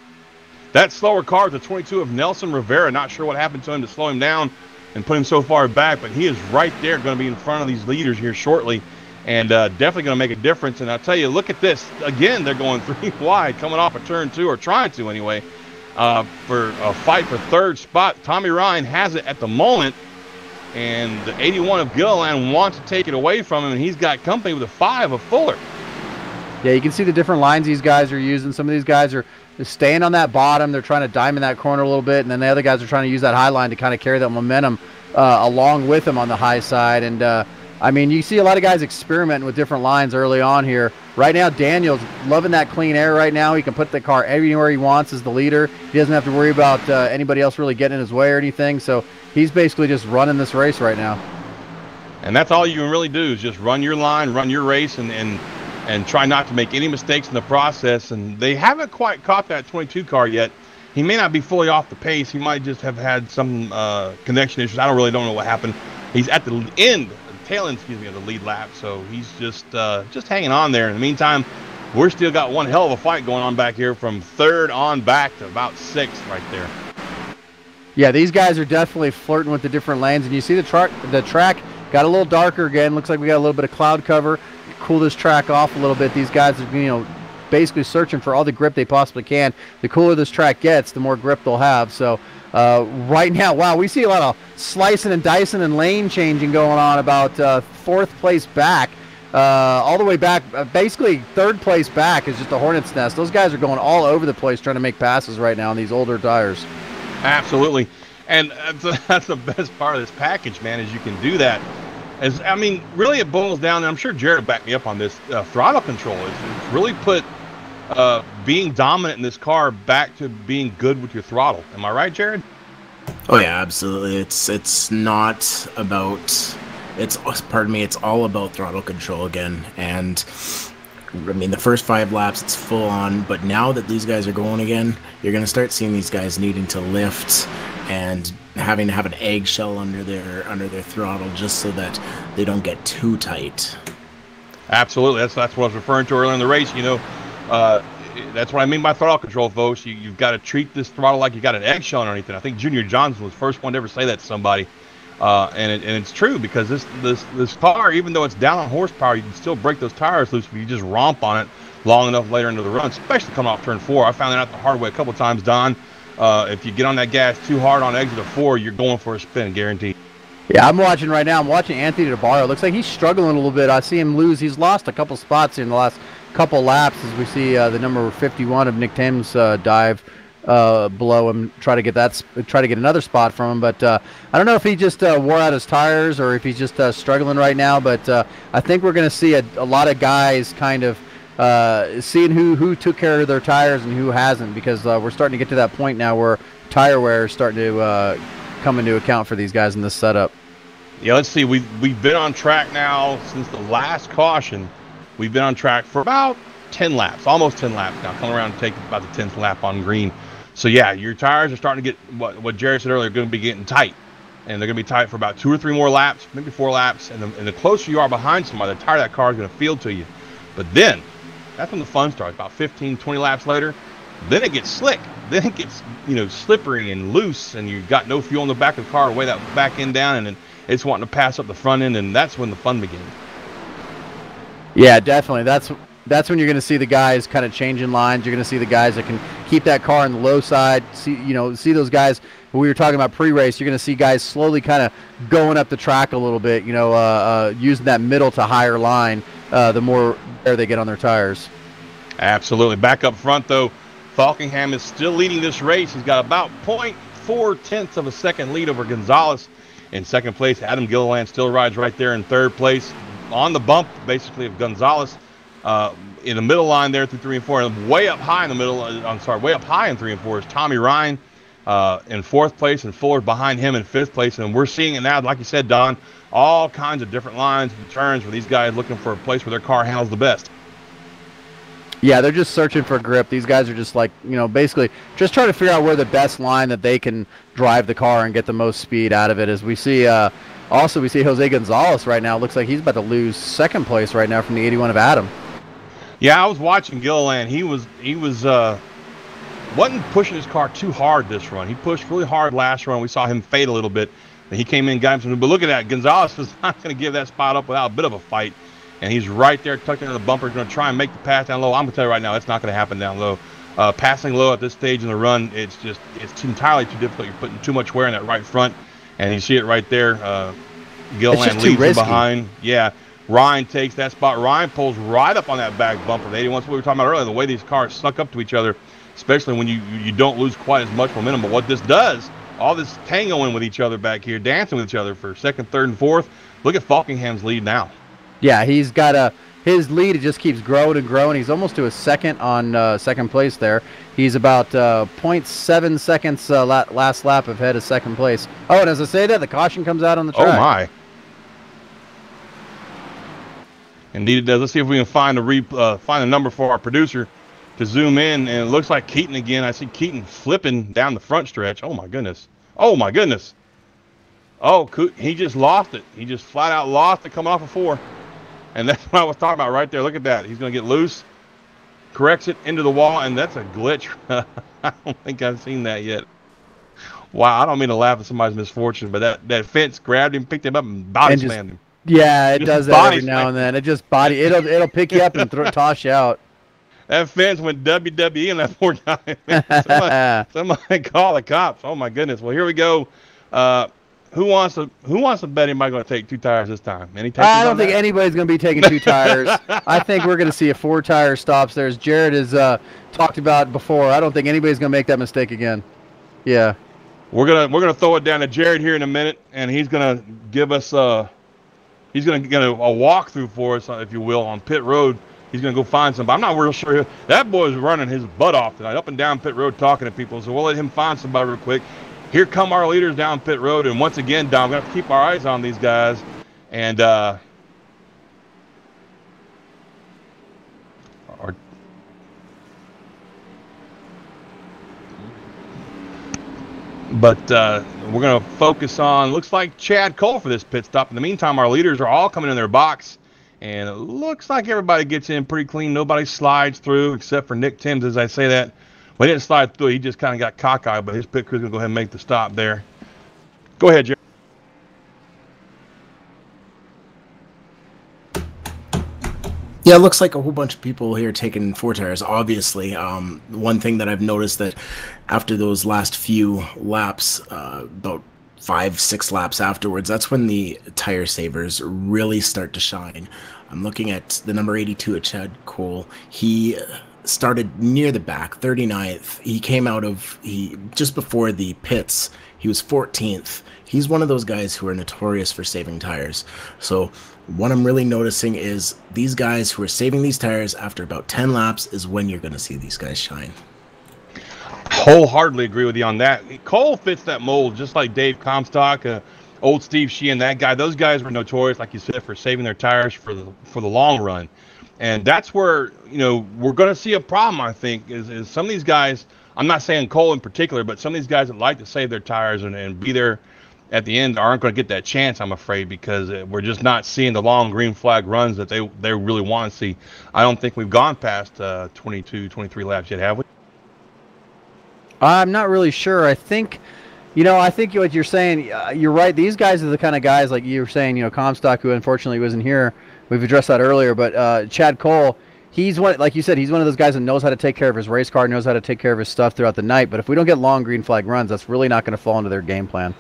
That slower car is the 22 of Nelson Rivera. Not sure what happened to him to slow him down and put him so far back, but he is right there, going to be in front of these leaders here shortly, and definitely going to make a difference. And I'll tell you, look at this. Again, they're going 3 wide, coming off of turn 2, or trying to anyway, for a fight for third spot. Tommy Ryan has it at the moment, and the 81 of Gilliland wants to take it away from him, and he's got company with a 5 of Fuller.
Yeah, you can see the different lines these guys are using. Some of these guys are staying on that bottom. They're trying to diamond that corner a little bit, and then the other guys are trying to use that high line to kind of carry that momentum along with them on the high side. And, I mean, you see a lot of guys experimenting with different lines early on here. Right now, Daniel's loving that clean air right now. He can put the car anywhere he wants as the leader. He doesn't have to worry about anybody else really getting in his way or anything. So he's basically just running this race right now.
And that's all you can really do is just run your line, run your race, and try not to make any mistakes in the process. And they haven't quite caught that 22 car yet. He may not be fully off the pace. He might just have had some connection issues. I don't know what happened. He's at the tail end, of the lead lap, so he's just hanging on there. In the meantime, we're still got one hell of a fight going on back here from third on back to about 6th right there.
Yeah, these guys are definitely flirting with the different lanes, and you see the track got a little darker again. Looks like we got a little bit of cloud cover. Cool this track off a little bit. These guys are, basically searching for all the grip they possibly can. The cooler this track gets, the more grip they'll have. So right now, wow, we see a lot of slicing and dicing and lane changing going on about 4th place back. All the way back, basically 3rd place back is just a hornet's nest. Those guys are going all over the place trying to make passes right now on these older tires.
Absolutely. And that's the best part of this package, man, is you can do that. Really it boils down, and I'm sure Jared will back me up on this, throttle control. It's really put being dominant in this car back to being good with your throttle. Am I right, Jared?
Oh yeah, absolutely. It's not about it's all about throttle control again. And I mean, the first 5 laps it's full on, but now that these guys are going again, you're going to start seeing these guys needing to lift and having to have an eggshell under their throttle just so that they don't get too tight.
Absolutely, that's what I was referring to earlier in the race. That's what I mean by throttle control, folks. You've got to treat this throttle like you got an eggshell underneath it. I think Junior Johnson was the first one to ever say that to somebody, and it's true, because this car, even though it's down on horsepower, you can still break those tires loose if you just romp on it long enough later into the run, especially coming off turn 4. I found that out the hard way a couple times, Don. If you get on that gas too hard on exit of 4, you're going for a spin, guaranteed.
Yeah, I'm watching right now. I'm watching Anthony DeBarro. Looks like he's struggling a little bit. I see him lose. He's lost a couple spots in the last couple laps as we see the number 51 of Nick Timms dive below him, try to get another spot from him. But I don't know if he just wore out his tires or if he's just struggling right now. But I think we're going to see a lot of guys kind of seeing who took care of their tires and who hasn't, because we're starting to get to that point now where tire wear is starting to come into account for these guys in this setup.
Yeah, let's see. We've been on track now since the last caution. We've been on track for about 10 laps, almost 10 laps now, coming around to take about the 10th lap on green. So yeah, your tires are starting to get what Jared said earlier, going to be getting tight. and they're going to be tight for about 2 or 3 more laps, maybe 4 laps. And the closer you are behind somebody, the tighter that car is going to feel to you. But then, that's when the fun starts. About 15, 20 laps later, then it gets slick. Then it gets, slippery and loose, and you've got no fuel in the back of the car to weigh that back end down, and then it's wanting to pass up the front end, and that's when the fun begins.
Yeah, definitely. That's when you're going to see the guys kind of changing lines. You're going to see the guys that can keep that car on the low side. See those guys when we were talking about pre-race. You're going to see guys slowly kind of going up the track a little bit. Using that middle to higher line. The more air they get on their tires.
Absolutely. Back up front though, Falkingham is still leading this race. He's got about 0.4 of a second lead over Gonzalez in second place. Adam Gilliland still rides right there in third place, on the bump basically of Gonzalez. In the middle line there through 3 and 4, and way up high in the middle. Way up high in 3 and 4 is Tommy Ryan in fourth place, and Fuller behind him in fifth place. And we're seeing it now, like you said, Don, all kinds of different lines and turns where these guys looking for a place where their car handles the best.
Yeah, they're just searching for grip. These guys are just basically just trying to figure out where the best line that they can drive the car and get the most speed out of it. As we see, we see Jose Gonzalez right now. Looks like he's about to lose second place right now from the 81 of Adam.
Yeah, I was watching Gilliland. He wasn't pushing his car too hard this run. He pushed really hard last run. We saw him fade a little bit. And he came in, got him some. But look at that. Gonzalez is not going to give that spot up without a bit of a fight. And he's right there tucked into the bumper. He's going to try and make the pass down low. I'm going to tell you right now, it's not going to happen down low. Passing low at this stage in the run, it's entirely too difficult. You're putting too much wear in that right front. And you see it right there. Gilliland leads him behind. Yeah. Ryan takes that spot. Ryan pulls right up on that back bumper. The 81's what we were talking about earlier, the way these cars suck up to each other, especially when you don't lose quite as much momentum. But what this does, all this tangoing with each other back here, dancing with each other for second, third, and fourth. Look at Falkingham's lead now.
Yeah, he's got his lead. It just keeps growing and growing. He's almost to a second on second place there. He's about 0.7 seconds last lap ahead of second place. Oh, and as I say that, the caution comes out on the track.
Oh, my. Indeed it does. Let's see if we can find a number for our producer to zoom in. And it looks like Keaton again. I see Keaton flipping down the front stretch. Oh, my goodness. Oh, my goodness. Oh, he just lost it. He just flat out lost it coming off of 4. And that's what I was talking about right there. Look at that. He's going to get loose, corrects it into the wall, and that's a glitch. I don't think I've seen that yet. Wow, I don't mean to laugh at somebody's misfortune, but that fence grabbed him, picked him up, and body slammed him.
Yeah, it does that every now and then. It just it'll pick you up and toss you out.
That fence went WWE and that poor guy. Somebody call the cops. Oh my goodness. Well, here we go. Who wants to bet anybody going to take 2 tires this time?
I don't think anybody's going to be taking 2 tires. I think we're going to see a 4-tire stops there, as Jared has talked about before. I don't think anybody's going to make that mistake again. Yeah.
We're gonna throw it down to Jared here in a minute, and he's gonna give us he's gonna get a walkthrough for us, if you will, on pit road. He's gonna go find somebody. I'm not real sure. That boy's running his butt off tonight, up and down pit road, talking to people. So we'll let him find somebody real quick. Here come our leaders down pit road, and once again, Don, we're gonna have to keep our eyes on these guys. And we're going to focus on, looks like Chad Cole for this pit stop. In the meantime, our leaders are all coming in their box, and it looks like everybody gets in pretty clean. Nobody slides through except for Nick Timms, as I say that. Well, he didn't slide through. He just kind of got cockeyed, but his pit crew's going to go ahead and make the stop there. Go ahead, Jerry.
Yeah, it looks like a whole bunch of people here taking 4 tires, obviously. One thing that I've noticed that after those last few laps, about 5-6 laps afterwards, that's when the tire savers really start to shine. I'm looking at the number 82 at Chad Cole. He started near the back, 39th. He came out of, just before the pits, he was 14th. He's one of those guys who are notorious for saving tires. So what I'm really noticing is these guys who are saving these tires after about 10 laps is when you're going to see these guys shine.
Wholeheartedly agree with you on that. Cole fits that mold, just like Dave Comstock, old Steve Sheehan, that guy. Those guys were notorious, like you said, for saving their tires for the long run. And that's where, we're going to see a problem, I think, is some of these guys, I'm not saying Cole in particular, but some of these guys that like to save their tires and be there at the end aren't going to get that chance, I'm afraid, because we're just not seeing the long green flag runs that they really want to see. I don't think we've gone past 22, 23 laps yet, have we?
I'm not really sure. I think, I think what you're saying, you're right. These guys are the kind of guys, like you were saying, Comstock, who unfortunately wasn't here. We've addressed that earlier, but Chad Cole, he's one, like you said, he's one of those guys that knows how to take care of his race car, knows how to take care of his stuff throughout the night. But if we don't get long green flag runs, that's really not going to fall into their game plan.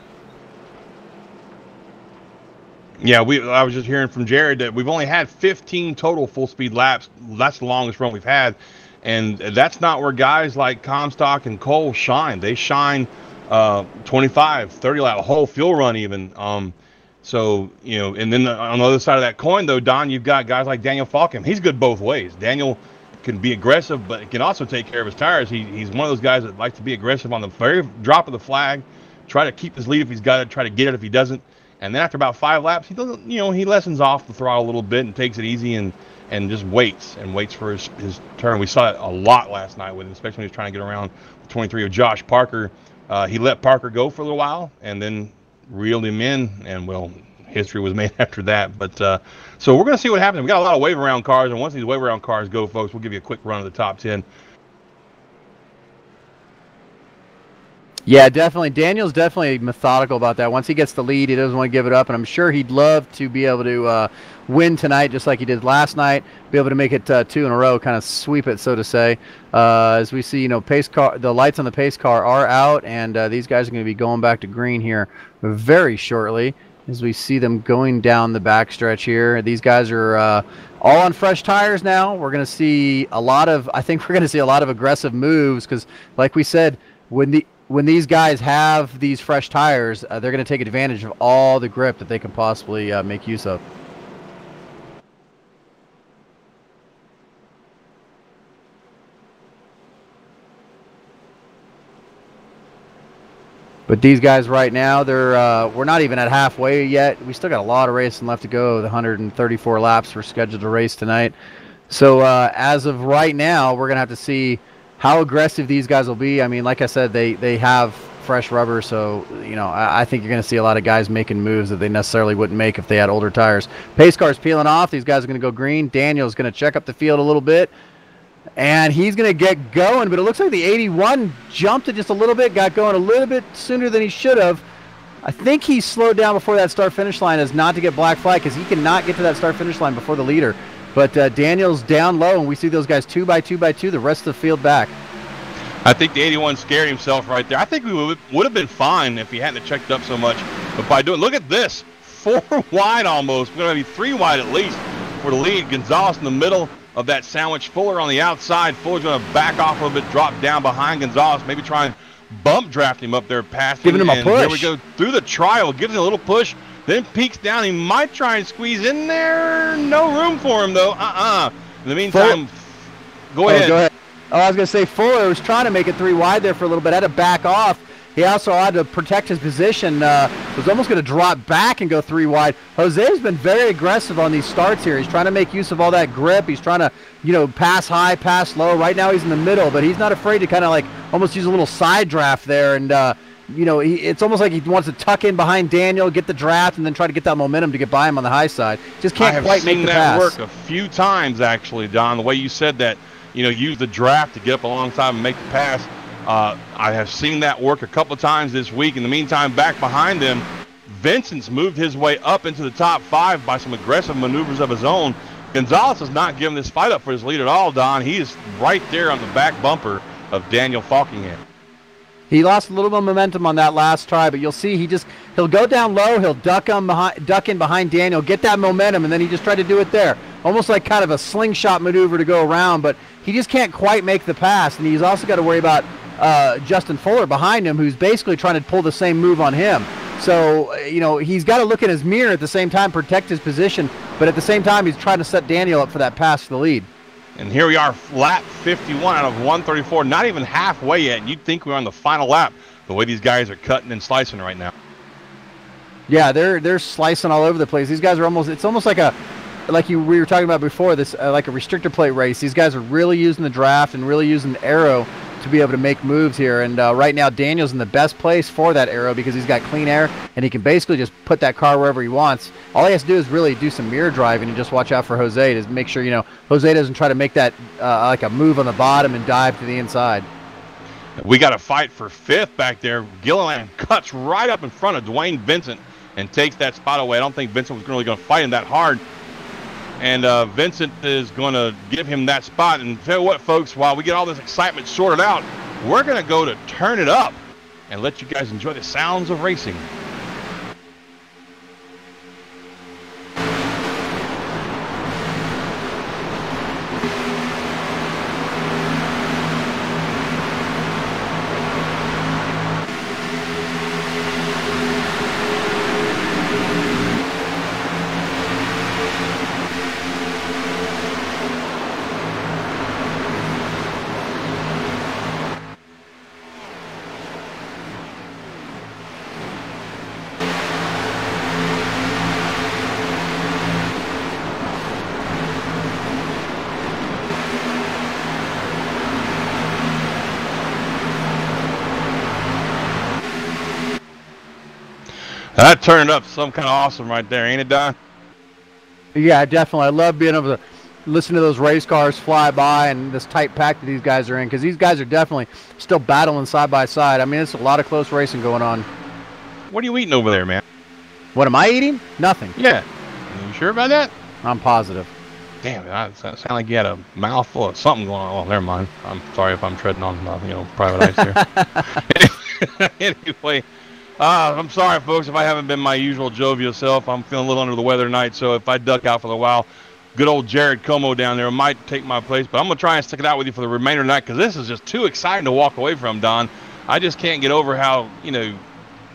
Yeah, I was just hearing from Jared that we've only had 15 total full speed laps. That's the longest run we've had. And that's not where guys like Comstock and Cole shine. They shine 25, 30 lap, a whole fuel run even. So, and then on the other side of that coin, though, Don, you've got guys like Daniel Falkham. He's good both ways. Daniel can be aggressive, but can also take care of his tires. He's one of those guys that likes to be aggressive on the very drop of the flag, try to keep his lead if he's got it, try to get it if he doesn't. And then after about 5 laps, he doesn't, he lessens off the throttle a little bit and takes it easy and just waits for his turn. We saw it a lot last night with him, especially when he was trying to get around the 23 of Josh Parker. He let Parker go for a little while and then reeled him in, and well, history was made after that. But so we're going to see what happens. We got a lot of wave around cars, and once these wave around cars go, folks, we'll give you a quick run of the top 10.
Yeah, definitely. Daniel's definitely methodical about that. Once he gets the lead, he doesn't want to give it up, and I'm sure he'd love to be able to win tonight just like he did last night, be able to make it 2 in a row, kind of sweep it, so to say. As we see, pace car, the lights on the pace car are out, and these guys are going to be going back to green here very shortly as we see them going down the backstretch here. These guys are all on fresh tires now. We're going to see I think we're going to see a lot of aggressive moves because, like we said, when these guys have these fresh tires, they're going to take advantage of all the grip that they can possibly make use of. But these guys right now, we're not even at halfway yet. We still got a lot of racing left to go. The 134 laps we're scheduled to race tonight. So as of right now, we're going to have to see how aggressive these guys will be. I mean, like I said, they have fresh rubber, so I think you're going to see a lot of guys making moves that they necessarily wouldn't make if they had older tires. Pace car's peeling off. These guys are going to go green. Daniel's going to check up the field a little bit, and he's going to get going. But it looks like the 81 jumped it just a little bit, got going a little bit sooner than he should have. I think he slowed down before that start-finish line as not to get black flag because he cannot get to that start-finish line before the leader. But Daniel's down low, and we see those guys 2 by 2 by 2, the rest of the field back.
I think the 81 scared himself right there. I think we would have been fine if he hadn't checked up so much. But by doing, look at this, 4 wide almost. We're going to be 3 wide at least for the lead. Gonzalez in the middle of that sandwich. Fuller on the outside. Fuller's going to back off a little bit, drop down behind Gonzalez, maybe try and bump draft him up there past
giving him a push.
Here we go through the trial, gives him a little push, then peeks down. He might try and squeeze in there. No room for him though. In the meantime, go ahead.
Go ahead. Oh, I was going to say Fuller was trying to make it 3 wide there for a little bit. Had to back off. He also had to protect his position. Was almost going to drop back and go 3 wide. Jose's been very aggressive on these starts here. He's trying to make use of all that grip. He's trying to, pass high, pass low. Right now he's in the middle, but he's not afraid to kind of like almost use a little side draft there. And, it's almost like he wants to tuck in behind Daniel, get the draft, and then try to get that momentum to get by him on the high side. Just can't quite make the pass.
I have seen that work a few times, actually, Don, the way you said that. Use the draft to get up alongside and make the pass. I have seen that work a couple of times this week. In the meantime, back behind them, Vincent's moved his way up into the top 5 by some aggressive maneuvers of his own. Gonzalez has not given this fight up for his lead at all, Don. He is right there on the back bumper of Daniel Falkingham.
He lost a little bit of momentum on that last try, but you'll see he'll go down low, he'll duck in behind Daniel, get that momentum, and then he just tried to do it there. Almost like kind of a slingshot maneuver to go around, but he just can't quite make the pass. And he's also got to worry about Justin Fuller behind him, who's basically trying to pull the same move on him. So, he's got to look in his mirror at the same time, protect his position, but at the same time, he's trying to set Daniel up for that pass for the lead.
And here we are, lap 51 out of 134, not even halfway yet. And you'd think we're on the final lap, the way these guys are cutting and slicing right now.
Yeah, they're slicing all over the place. These guys are it's almost like we were talking about before, this like a restrictor plate race. These guys are really using the draft and really using the aero to be able to make moves here. And right now, Daniel's in the best place for that aero because he's got clean air and he can basically just put that car wherever he wants. All he has to do is really do some mirror driving and just watch out for Jose to make sure, Jose doesn't try to make that like a move on the bottom and dive to the inside.
We got a fight for 5th back there. Gilliland cuts right up in front of Dwayne Vincent and takes that spot away. I don't think Vincent was really going to fight him that hard. And Vincent is going to give him that spot. And tell you what, folks, while we get all this excitement sorted out, we're going to go to turn it up and let you guys enjoy the sounds of racing. That turned up some kind of awesome right there, ain't it, Don?
Yeah, definitely. I love being able to listen to those race cars fly by and this tight pack that these guys are in, because these guys are definitely still battling side by side. I mean, it's a lot of close racing going on.
What are you eating over there, man?
What am I eating? Nothing.
Yeah. You sure about that?
I'm positive.
Damn, that sounded like you had a mouthful of something going on. Oh, never mind. I'm sorry if I'm treading on, private ice here. Anyway. I'm sorry, folks, if I haven't been my usual jovial self. I'm feeling a little under the weather tonight, so if I duck out for a while, good old Jared Como down there might take my place. But I'm going to try and stick it out with you for the remainder of the night because this is just too exciting to walk away from, Don. I just can't get over how,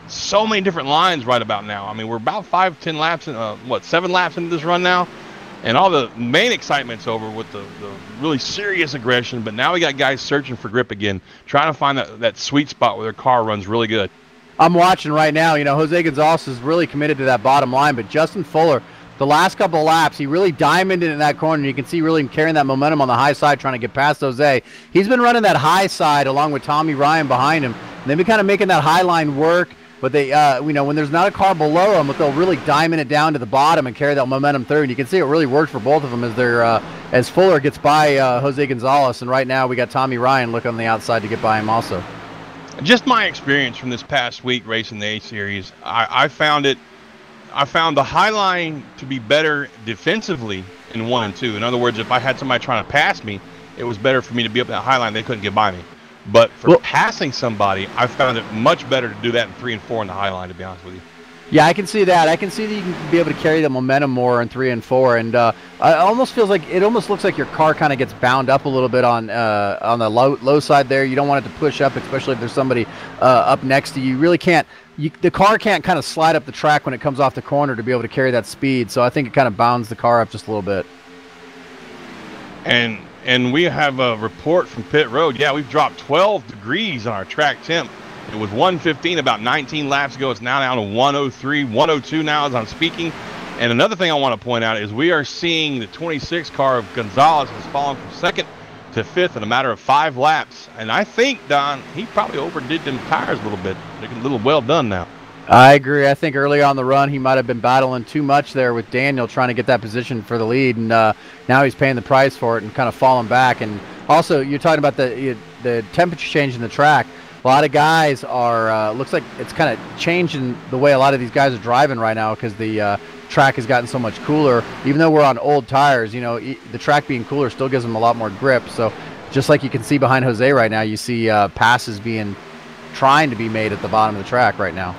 so many different lines right about now. I mean, we're about 5-10 laps, 7 laps into this run now. And all the main excitement's over with the really serious aggression. But now we got guys searching for grip again, trying to find that sweet spot where their car runs really good.
I'm watching right now. Jose Gonzalez is really committed to that bottom line, but Justin Fuller, the last couple of laps, he really diamonded in that corner. You can see really carrying that momentum on the high side, trying to get past Jose. He's been running that high side along with Tommy Ryan behind him. And they've been kind of making that high line work, but they, when there's not a car below them, they'll really diamond it down to the bottom and carry that momentum through. And you can see it really worked for both of them as Fuller gets by Jose Gonzalez. And right now we got Tommy Ryan looking on the outside to get by him also.
Just my experience from this past week racing the A-Series, I found the high line to be better defensively in 1 and 2. In other words, if I had somebody trying to pass me, it was better for me to be up that high line. They couldn't get by me. But for passing somebody, I found it much better to do that in 3 and 4 in the high line, to be honest with you.
Yeah, I can see that. I can see that you can be able to carry the momentum more in 3 and 4, and it almost looks like your car kind of gets bound up a little bit on the low side there. You don't want it to push up, especially if there's somebody up next to you. You really can't. The car can't kind of slide up the track when it comes off the corner to be able to carry that speed. So I think it kind of bounds the car up just a little bit.
And we have a report from pit road. Yeah, we've dropped 12 degrees on our track temp. It was 115 about 19 laps ago. It's now down to 103, 102 now as I'm speaking. And another thing I want to point out is we are seeing the 26 car of Gonzalez has fallen from 2nd to 5th in a matter of 5 laps. And I think, Don, he probably overdid them tires a little bit. They're a little well done now.
I agree. I think early on the run he might have been battling too much there with Daniel trying to get that position for the lead. And now he's paying the price for it and kind of falling back. And also, you're talking about the temperature change in the track. A lot of guys are, looks like it's kind of changing the way a lot of these guys are driving right now because the track has gotten so much cooler. Even though we're on old tires, the track being cooler still gives them a lot more grip. So just like you can see behind Jose right now, you see passes trying to be made at the bottom of the track right now.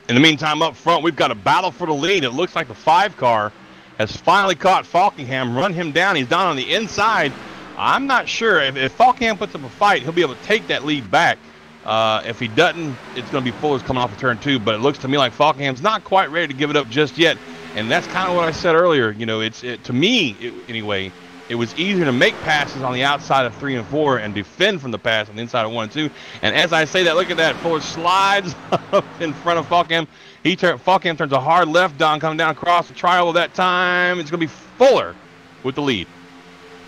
In the meantime, up front, we've got a battle for the lead. It looks like the 5 car has finally caught Falkingham, run him down. He's down on the inside. I'm not sure. If Falkingham puts up a fight, he'll be able to take that lead back. If he doesn't, it's going to be Fuller's coming off of turn 2. But it looks to me like Falkingham's not quite ready to give it up just yet. And that's kind of what I said earlier. To me, anyway, it was easier to make passes on the outside of 3 and 4 and defend from the pass on the inside of 1 and 2. And as I say that, look at that. Fuller slides up in front of Falkingham. Falkingham turns a hard left, Don, coming down across the trial of that time. It's going to be Fuller with the lead.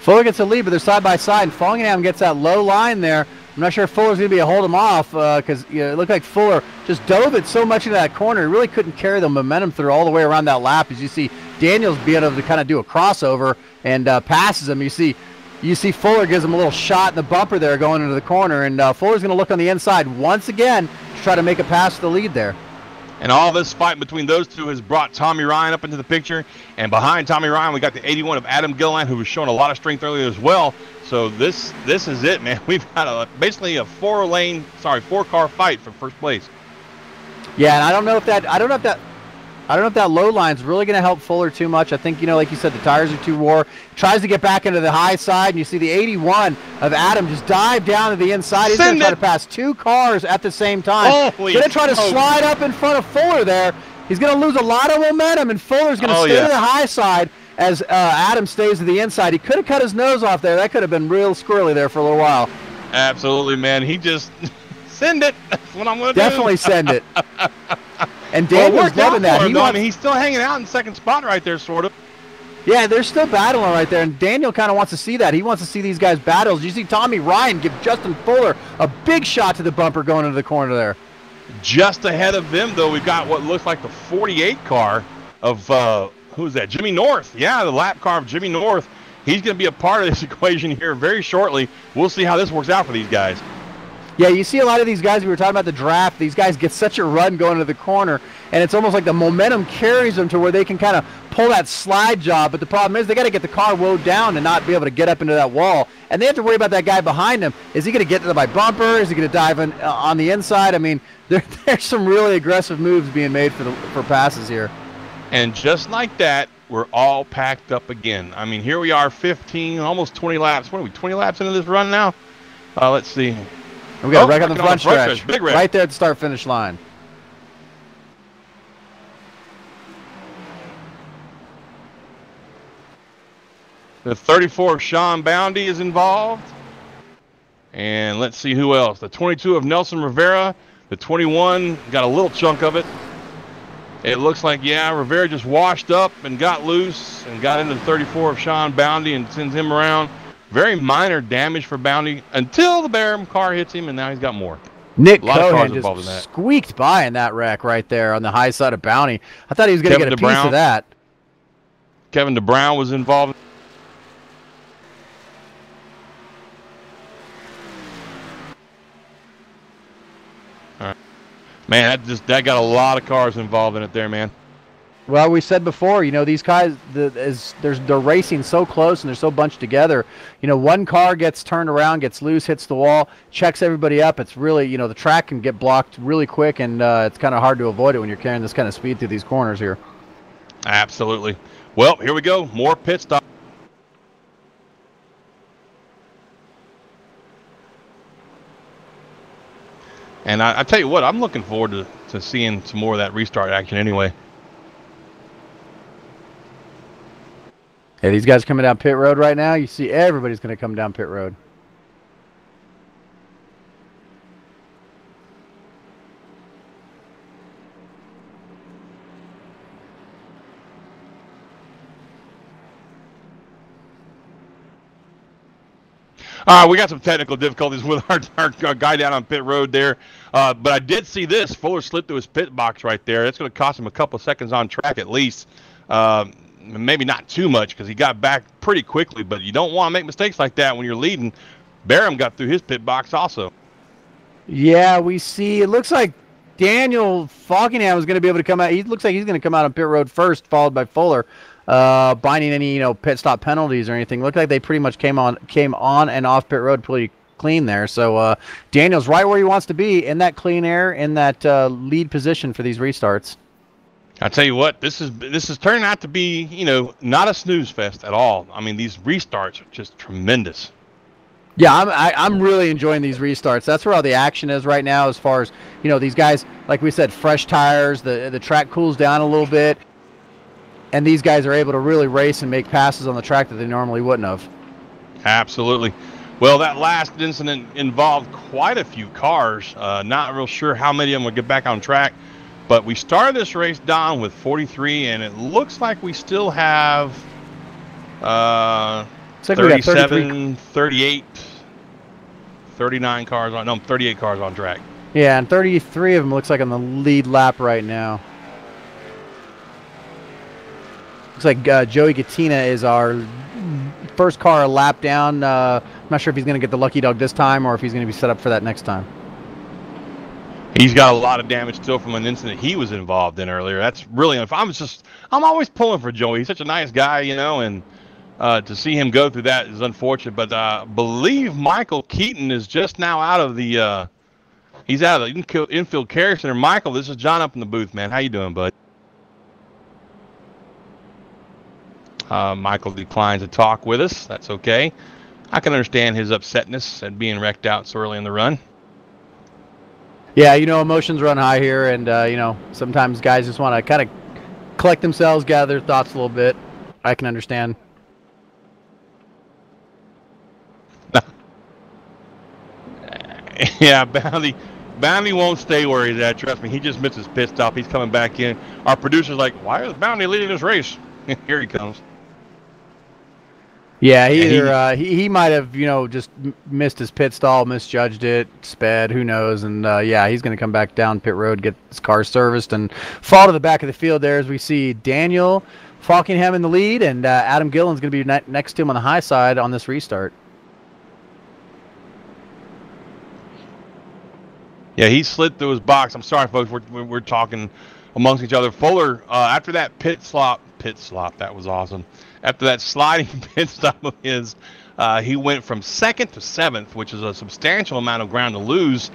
Fuller gets the lead, but they're side by side, and Fongenham gets that low line there. I'm not sure if Fuller's going to be able to hold him off because it looked like Fuller just dove it so much into that corner. He really couldn't carry the momentum through all the way around that lap. As you see Daniels being able to kind of do a crossover and passes him. You see Fuller gives him a little shot in the bumper there going into the corner, and Fuller's going to look on the inside once again to try to make a pass to the lead there.
And all this fight between those two has brought Tommy Ryan up into the picture. And behind Tommy Ryan, we got the 81 of Adam Gilliland, who was showing a lot of strength earlier as well. So this is it, man. We've got basically a four-car fight for first place.
Yeah, and I don't know if that low line's really going to help Fuller too much. I think, like you said, the tires are too wore. Tries to get back into the high side, and you see the 81 of Adam just dive down to the inside. He's going to try to pass 2 cars at the same time. He's going to try to slide up in front of Fuller there. He's going to lose a lot of momentum, and Fuller's going to stay to the high side as Adam stays to the inside. He could have cut his nose off there. That could have been real squirrely there for a little while.
Absolutely, man. He just send it. That's what I'm going to do.
Definitely send it. And Daniel's loving that.
He's still hanging out in second spot right there, sort of.
Yeah, they're still battling right there, and Daniel kind of wants to see that. He wants to see these guys battle. You see Tommy Ryan give Justin Fuller a big shot to the bumper going into the corner there.
Just ahead of them, though, we've got what looks like the 48 car of, who's that? Jimmy North. Yeah, the lap car of Jimmy North. He's going to be a part of this equation here very shortly. We'll see how this works out for these guys.
Yeah, you see a lot of these guys, we were talking about the draft, these guys get such a run going to the corner, and it's almost like the momentum carries them to where they can kind of pull that slide job, but the problem is they got to get the car woed down and not be able to get up into that wall, and they have to worry about that guy behind them. Is he going to get to the by bumper? Is he going to dive in, on the inside? I mean, there's some really aggressive moves being made for passes here.
And just like that, we're all packed up again. I mean, here we are, 15, almost 20 laps. What are we, 20 laps into this run now? Let's see.
We got a wreck on the front stretch.
Big wreck.
Right there at the start-finish line.
The 34 of Sean Boundy is involved. And let's see who else. The 22 of Nelson Rivera. The 21 got a little chunk of it. It looks like, yeah, Rivera just washed up and got loose and got into the 34 of Sean Boundy and sends him around. Very minor damage for Bounty until the Barham car hits him, and now he's got more.
Nick Cohen just squeaked by in that wreck right there on the high side of Bounty. I thought he was going to get a piece of that.
Kevin DeBrown was involved. All right. Man, that got a lot of cars involved in it there, man.
Well, we said before, these guys, they're racing so close and they're so bunched together. One car gets turned around, gets loose, hits the wall, checks everybody up. It's really, the track can get blocked really quick, and it's kind of hard to avoid it when you're carrying this kind of speed through these corners here.
Absolutely. Well, here we go. More pit stop. And I tell you what, I'm looking forward to seeing some more of that restart action anyway.
Hey, these guys coming down pit road right now. You see everybody's going to come down pit road.
We got some technical difficulties with our guy down on pit road there. But I did see this. Fuller slipped through his pit box right there. That's going to cost him a couple seconds on track at least. Maybe not too much because he got back pretty quickly, but you don't want to make mistakes like that when you're leading. Barham got through his pit box also.
Yeah, we see. It looks like Daniel Foggingham is going to be able to come out. He looks like he's going to come out on pit road first, followed by Fuller, binding any pit stop penalties or anything. Looked like they pretty much came on and off pit road pretty clean there. So Daniel's right where he wants to be in that clean air, in that lead position for these restarts.
I tell you what, this is turning out to be, not a snooze fest at all. I mean, these restarts are just tremendous.
Yeah, I'm really enjoying these restarts. That's where all the action is right now, as far as these guys, like we said, fresh tires. The track cools down a little bit, and these guys are able to really race and make passes on the track that they normally wouldn't have.
Absolutely. Well, that last incident involved quite a few cars. Not real sure how many of them would get back on track. But we started this race, Don, with 43, and it looks like we still have
Looks like we got
37, 38, 39 cars on, no, 38 cars on track.
Yeah, and 33 of them looks like on the lead lap right now. Looks like Joey Gattina is our first car a lap down. I'm not sure if he's going to get the lucky dog this time or if he's going to be set up for that next time.
He's got a lot of damage still from an incident he was involved in earlier. That's really, I'm always pulling for Joey. He's such a nice guy, you know, and to see him go through that is unfortunate. But I believe Michael Keaton is just now out of the, he's out of the infield carrier center. Michael, this is John up in the booth, man. How you doing, bud? Michael declines to talk with us. That's okay. I can understand his upsetness at being wrecked out so early in the run.
Yeah, you know, emotions run high here, and, you know, sometimes guys just want to kind of collect themselves, gather their thoughts a little bit. I can understand.
Yeah, Bounty won't stay where he's at. Trust me, he just missed his pit stop. He's coming back in. Our producer's like, why is Bounty leading this race? Here he comes.
Yeah, he might have, you know, just missed his pit stall, misjudged it, sped, who knows. And, yeah, he's going to come back down pit road, get his car serviced, and fall to the back of the field there as we see Daniel Falkingham in the lead, and Adam Gillen's going to be next to him on the high side on this restart.
Yeah, he slid through his box. I'm sorry, folks. We're talking amongst each other. Fuller, after that pit stop, that was awesome. After that sliding pit stop of his, he went from 2nd to 7th, which is a substantial amount of ground to lose.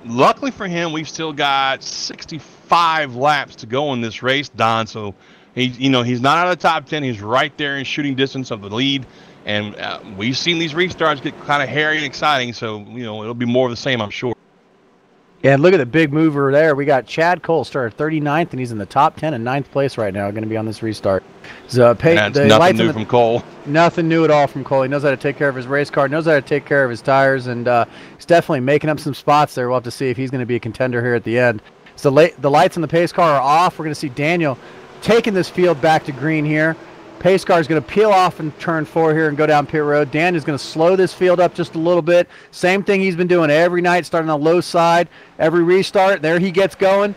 Luckily for him, we've still got 65 laps to go in this race, Don. So, he's not out of the top 10. He's right there in shooting distance of the lead. And we've seen these restarts get kind of hairy and exciting. So, you know, it'll be more of the same, I'm sure.
Yeah, and look at the big mover there. We got Chad Cole started 39th, and he's in the top 10 and 9th place right now, going to be on this restart. So,
That's nothing new from Cole.
Nothing new at all from Cole. He knows how to take care of his race car, knows how to take care of his tires, and he's definitely making up some spots there. We'll have to see if he's going to be a contender here at the end. So the lights in the pace car are off. We're going to see Daniel taking this field back to green here. Pace car is going to peel off in turn 4 here and go down pit road. Dan is going to slow this field up just a little bit. Same thing he's been doing every night, starting on the low side. Every restart, there he gets going.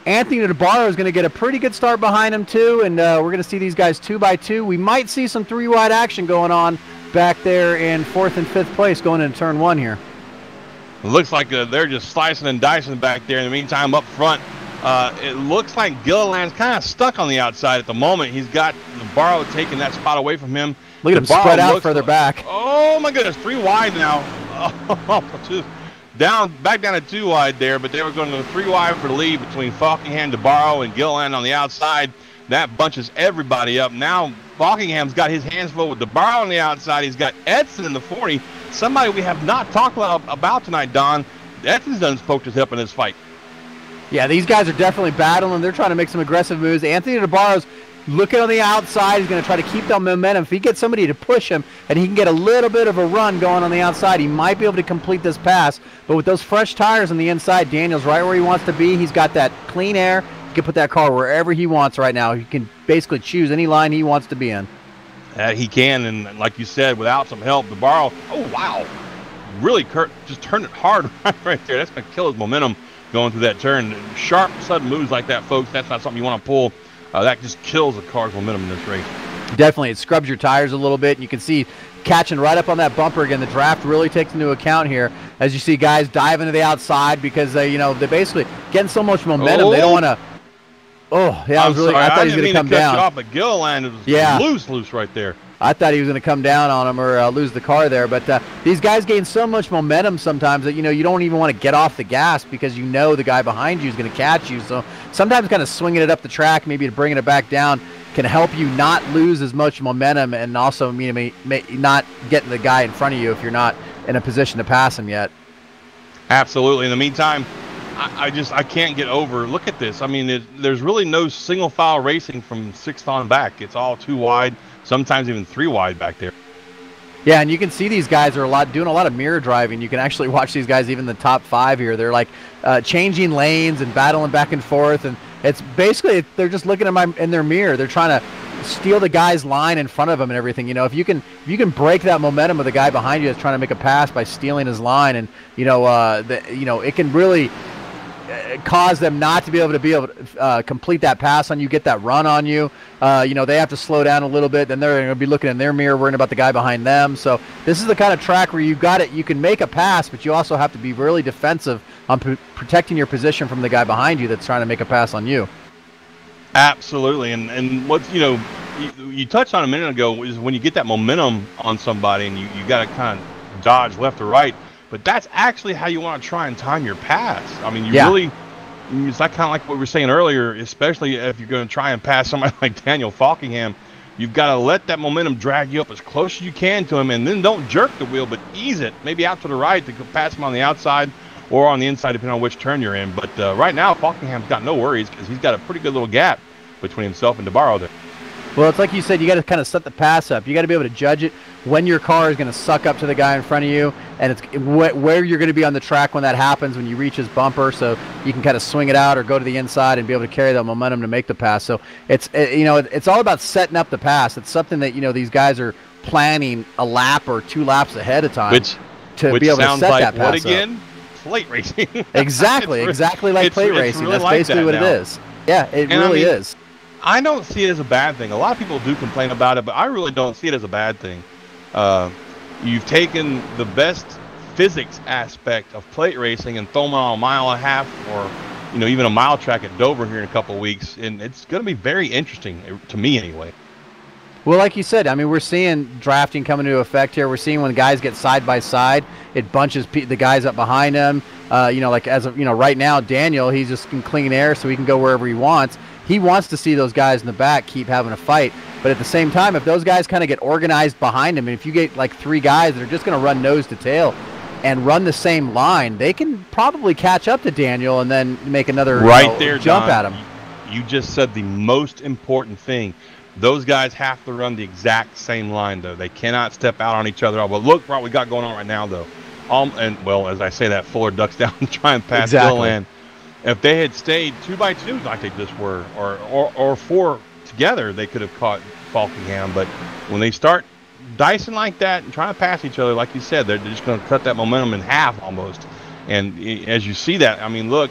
Anthony DeBarro is going to get a pretty good start behind him too, and we're going to see these guys 2 by 2. We might see some 3-wide action going on back there in 4th and 5th place going into turn 1 here.
It looks like they're just slicing and dicing back there. In the meantime, up front, it looks like Gilliland's kind of stuck on the outside at the moment. He's got DeBarro taking that spot away from him.
Look at him spread out further back.
Oh my goodness, 3 wide now. Back down to 2 wide there, but they were going to 3 wide for the lead between Falkingham, DeBarro, and Gilliland on the outside. That bunches everybody up. Now Falkingham's got his hands full with DeBarro on the outside. He's got Edson in the 40. Somebody we have not talked about tonight, Don. Edson's done poked his hip in this fight.
Yeah, these guys are definitely battling. They're trying to make some aggressive moves. Anthony DeBarro's looking on the outside. He's going to try to keep that momentum. If he gets somebody to push him and he can get a little bit of a run going on the outside, he might be able to complete this pass. But with those fresh tires on the inside, Daniel's right where he wants to be. He's got that clean air. He can put that car wherever he wants right now. He can basically choose any line he wants to be in.
He can, and like you said, without some help, DeBarro, oh, wow, really just turned it hard right there. That's going to kill his momentum going through that turn. Sharp, sudden moves like that, folks, that's not something you want to pull. That just kills the car's momentum in this race.
Definitely. It scrubs your tires a little bit. You can see catching right up on that bumper again. The draft really takes into account here as you see guys dive into the outside because, they're basically getting so much momentum. They don't want to. Oh, yeah, I thought he was going to come down.
Off, but Gilliland was loose right there.
I thought he was going to come down on him or lose the car there. But these guys gain so much momentum sometimes that, you don't even want to get off the gas because the guy behind you is going to catch you. So sometimes kind of swinging it up the track, maybe to bringing it back down, can help you not lose as much momentum and also not getting the guy in front of you if you're not in a position to pass him yet.
Absolutely. In the meantime, I can't get over. Look at this. I mean, there's really no single file racing from 6th on back. It's all 2 wide. Sometimes even 3 wide back there.
Yeah, and you can see these guys are doing a lot of mirror driving. You can actually watch these guys even in the top 5 here. They're like changing lanes and battling back and forth, and it's basically they're just looking at in their mirror. They're trying to steal the guy's line in front of him and everything. You know, if you can break that momentum of the guy behind you that's trying to make a pass by stealing his line, and it can really cause them not to be able to complete that pass on you, get that run on you. They have to slow down a little bit. Then they're going to be looking in their mirror, worrying about the guy behind them. So this is the kind of track where you can make a pass, but you also have to be really defensive on protecting your position from the guy behind you that's trying to make a pass on you.
Absolutely, and what you touched on a minute ago is when you get that momentum on somebody and you got to kind of dodge left or right. But that's actually how you want to try and time your pass. I mean, it's like kind of like what we were saying earlier, especially if you're going to try and pass somebody like Daniel Falkingham. You've got to let that momentum drag you up as close as you can to him, and then don't jerk the wheel, but ease it, maybe out to the right to pass him on the outside or on the inside, depending on which turn you're in. But right now, Falkingham's got no worries because he's got a pretty good little gap between himself and DeBarro there.
Well, it's like you said, you got to kind of set the pass up. You got to be able to judge it when your car is going to suck up to the guy in front of you, and it's where you're going to be on the track when that happens, when you reach his bumper, so you can kind of swing it out or go to the inside and be able to carry that momentum to make the pass. So it's all about setting up the pass. It's something that these guys are planning a lap or 2 laps ahead of time to be able to set that pass
what again? Up. Plate racing.
Exactly like plate racing.
Really
That's
like
basically what it is. Yeah, it really is.
I don't see it as a bad thing. A lot of people do complain about it, but I really don't see it as a bad thing. You've taken the best physics aspect of plate racing and thrown it on a mile and a half or even a mile track at Dover here in a couple of weeks, and it's going to be very interesting, to me anyway.
Well, like you said, I mean, we're seeing drafting come into effect here. We're seeing when guys get side by side, it bunches the guys up behind them. Like as of right now, Daniel, he's just in clean air, so he can go wherever he wants. He wants to see those guys in the back keep having a fight, but at the same time, if those guys kind of get organized behind him, and if you get like 3 guys that are just going to run nose to tail and run the same line, they can probably catch up to Daniel and then make another jump at him.
You just said the most important thing. Those guys have to run the exact same line, though. They cannot step out on each other. But look what we got going on right now, though. As I say that, Fuller ducks down and try and pass Gilliland. If they had stayed 2 by 2 like they just were, or 4 together, they could have caught Falkingham. But when they start dicing like that and trying to pass each other, like you said, they're just going to cut that momentum in half almost. And as you see that, I mean, look,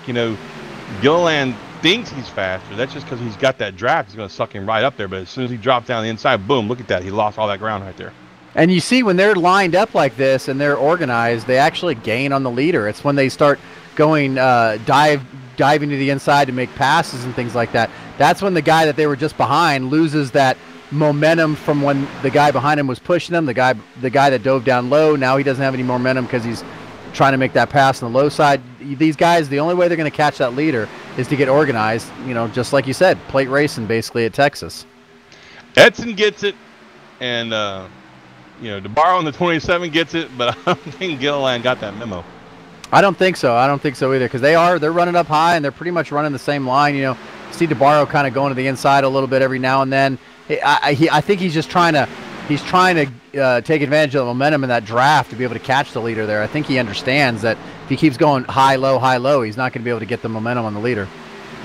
Gilliland thinks he's faster. That's just because he's got that draft. He's going to suck him right up there. But as soon as he drops down the inside, boom, look at that. He lost all that ground right there.
And you see when they're lined up like this and they're organized, they actually gain on the leader. It's when they start going diving to the inside to make passes and things like that. That's when the guy that they were just behind loses that momentum from when the guy behind him was pushing him. The guy that dove down low, now he doesn't have any momentum because he's trying to make that pass on the low side. These guys, the only way they're going to catch that leader is to get organized, just like you said, plate racing basically at Texas.
Edson gets it, and DeBarro in the 27 gets it, but I don't think Gilliland got that memo.
I don't think so. I don't think so either, because they're running up high and they're pretty much running the same line. See DeBarro kind of going to the inside a little bit every now and then. I think he's just trying to take advantage of the momentum in that draft to be able to catch the leader there. I think he understands that if he keeps going high, low, he's not going to be able to get the momentum on the leader.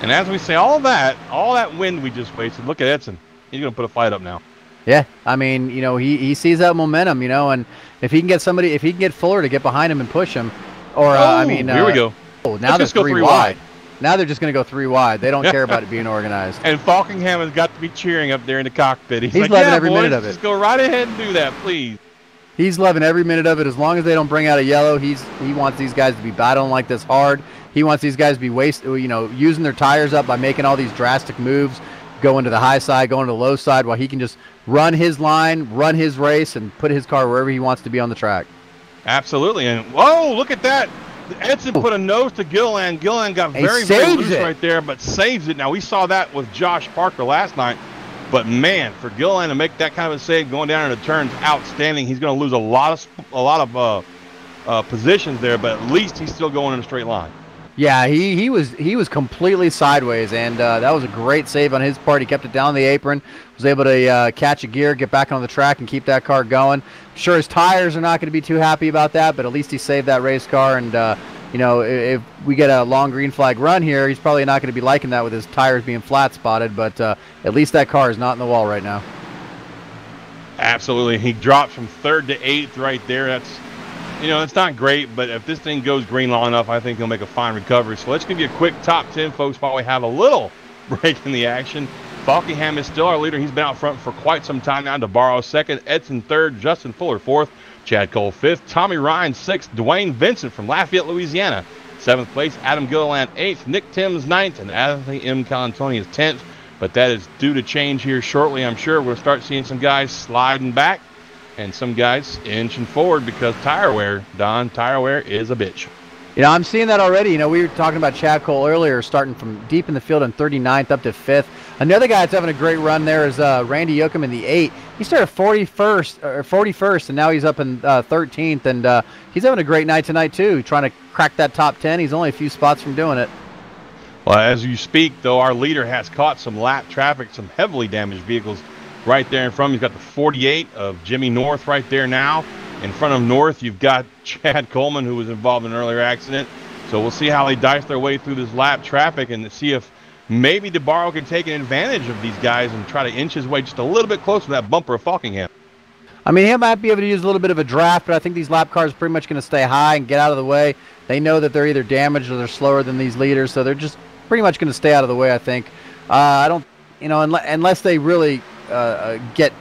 And as we say, all that wind we just wasted. Look at Edson. He's going to put a fight up now.
Yeah, I mean, he sees that momentum, and if he can get Fuller to get behind him and push him, or
here we go.
Now they're 3 wide. Now they're just going to go 3 wide. They don't care about it being organized.
And Falkingham has got to be cheering up there in the cockpit. He's like,
loving every minute of it.
Just go right ahead and do that, please.
He's loving every minute of it. As long as they don't bring out a yellow, he wants these guys to be battling like this hard. He wants these guys to be using their tires up by making all these drastic moves, going to the high side, going to the low side, while he can just run his line, run his race, and put his car wherever he wants to be on the track.
Absolutely. And whoa, look at that. Edson put a nose to Gilliland. Gilliland got very loose right there, but saves it. Now, we saw that with Josh Parker last night. But, man, for Gilliland to make that kind of a save going down in the turns, outstanding. He's going to lose a lot of positions there, but at least he's still going in a straight line.
Yeah, he was completely sideways, and that was a great save on his part. He kept it down the apron, was able to catch a gear, get back on the track, and keep that car going. I'm sure his tires are not going to be too happy about that, but at least he saved that race car, and if we get a long green flag run here, he's probably not going to be liking that with his tires being flat spotted, but at least that car is not in the wall right now.
Absolutely. He drops from 3rd to 8th right there. That's, it's not great, but if this thing goes green long enough, I think he'll make a fine recovery. So let's give you a quick top 10, folks, while we have a little break in the action. Falkingham is still our leader. He's been out front for quite some time now. DeBarro 2nd, Edson 3rd, Justin Fuller 4th, Chad Cole 5th, Tommy Ryan 6th, Dwayne Vincent from Lafayette, Louisiana 7th place, Adam Gilliland 8th, Nick Timms 9th, and Anthony M. Calantoni is 10th. But that is due to change here shortly. I'm sure we'll start seeing some guys sliding back and some guys inching forward because tire wear, Don, tire wear is a bitch.
I'm seeing that already. We were talking about Chad Cole earlier, starting from deep in the field on 39th up to 5th. Another guy that's having a great run there is Randy Yoakum in the 8. He started 41st, and now he's up in 13th, and he's having a great night tonight too, trying to crack that top 10. He's only a few spots from doing it.
Well, as you speak, though, our leader has caught some lap traffic, some heavily damaged vehicles right there in front of him. He's got the 48 of Jimmy North right there now. In front of North, you've got Chad Coleman, who was involved in an earlier accident. So we'll see how they dice their way through this lap traffic and see if maybe DeBarro can take advantage of these guys and try to inch his way just a little bit closer to that bumper of Falkingham.
I mean, he might be able to use a little bit of a draft, but I think these lap cars are pretty much going to stay high and get out of the way. They know that they're either damaged or they're slower than these leaders, so they're just pretty much going to stay out of the way, I think. I don't, unless they really get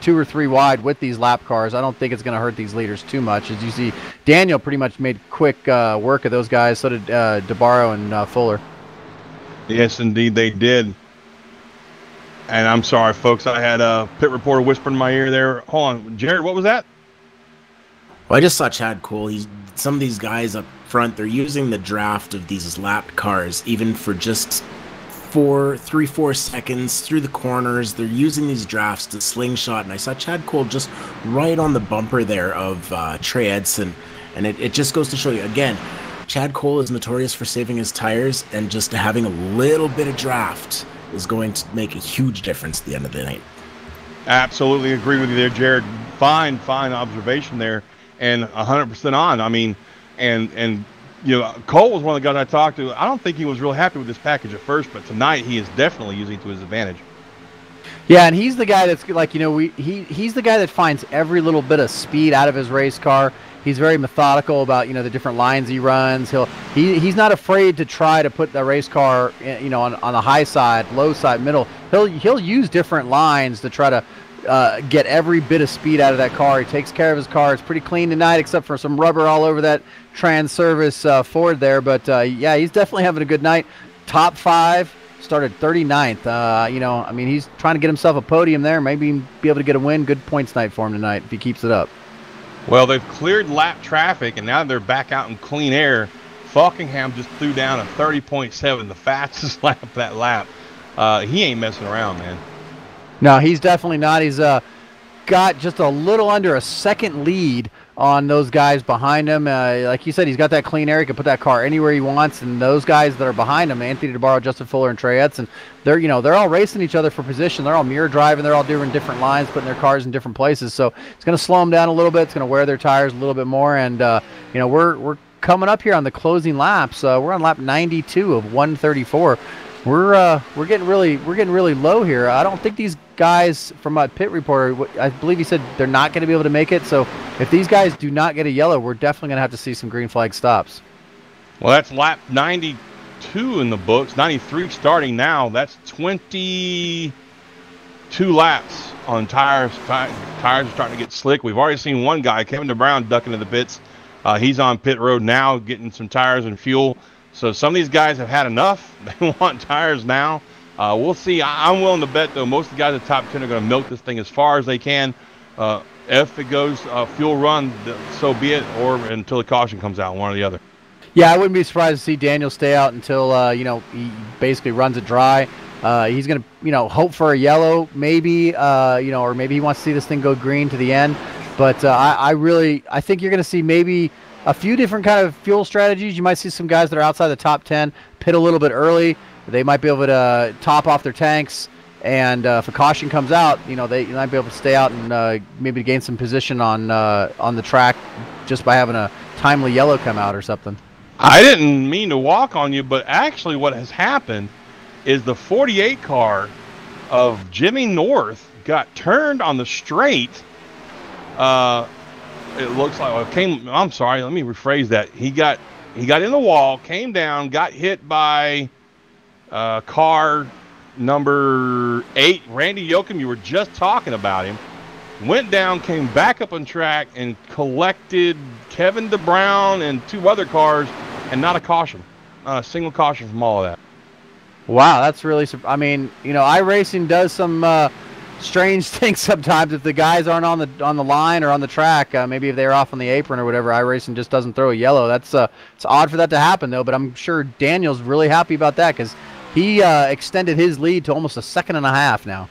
2 or 3 wide with these lap cars, I don't think it's going to hurt these leaders too much. As you see, Daniel pretty much made quick work of those guys. So did DeBarro and Fuller.
Yes, indeed they did. And I'm sorry, folks, I had a pit reporter whispering in my ear there. Hold on, Jared, what was that?
Well, I just saw Chad Cole. Some of these guys up front, they're using the draft of these lapped cars, even for just 3-4 seconds through the corners. They're using these drafts to slingshot, and I saw Chad Cole just right on the bumper there of Trey Edson, and it just goes to show you again, Chad Cole is notorious for saving his tires, and just having a little bit of draft is going to make a huge difference at the end of the night.
Absolutely agree with you there, Jared. Fine observation there, and 100% on. I mean, and Cole was one of the guys I talked to. I don't think he was real happy with this package at first, but tonight he is definitely using it to his advantage.
Yeah, and he's the guy that's like, he's the guy that finds every little bit of speed out of his race car. He's very methodical about, the different lines he runs. He's not afraid to try to put the race car, on the high side, low side, middle. He'll use different lines to try to get every bit of speed out of that car. He takes care of his car. It's pretty clean tonight, except for some rubber all over that Transervice Ford there. But yeah, he's definitely having a good night. Top 5, started 39th. He's trying to get himself a podium there. Maybe be able to get a win. Good points night for him tonight if he keeps it up.
Well, they've cleared lap traffic, and now they're back out in clean air. Falkingham just threw down a 30.7, the fastest lap of that lap. He ain't messing around, man.
No, he's definitely not. He's got just a little under a second lead on those guys behind him. Like you said, he's got that clean air. He can put that car anywhere he wants. And those guys that are behind him, Anthony DeBarro, Justin Fuller, and Trey Edson, they're all racing each other for position. They're all mirror driving. They're all doing different lines, putting their cars in different places. So it's going to slow them down a little bit. It's going to wear their tires a little bit more. And we're coming up here on the closing laps. We're on lap 92 of 134. We're getting really low here. I don't think these guys from my pit reporter, I believe he said they're not going to be able to make it. So if these guys do not get a yellow, we're definitely going to have to see some green flag stops.
Well, that's lap 92 in the books. 93 starting now. That's 22 laps on tires. Tires are starting to get slick. We've already seen one guy, Kevin DeBrown, duck into the pits. He's on pit road now, getting some tires and fuel. So some of these guys have had enough. They want tires now. We'll see. I'm willing to bet, though, most of the guys at the top 10 are going to milk this thing as far as they can. If it goes fuel run, so be it, or until the caution comes out, one or the other.
Yeah, I wouldn't be surprised to see Daniel stay out until, he basically runs it dry. He's going to, hope for a yellow, maybe, or maybe he wants to see this thing go green to the end. But I think you're going to see maybe a few different kind of fuel strategies. You might see some guys that are outside the top 10 pit a little bit early. They might be able to top off their tanks, and if a caution comes out, they might be able to stay out and maybe gain some position on the track just by having a timely yellow come out or something.
I didn't mean to walk on you, but actually what has happened is the 48 car of Jimmy North got turned on the straight. It looks like I'm sorry, let me rephrase that. He got in the wall, came down, got hit by car number 8, Randy Yoakum. You were just talking about him. Went down, came back up on track, and collected Kevin DeBrown and 2 other cars, and not a caution. Not a single caution from all of that.
Wow, that's really. I mean, you know, iRacing does some strange things sometimes. If the guys aren't on the line or on the track, maybe if they're off on the apron or whatever, iRacing just doesn't throw a yellow. That's it's odd for that to happen though. But I'm sure Daniel's really happy about that because he extended his lead to almost a 1.5 seconds now.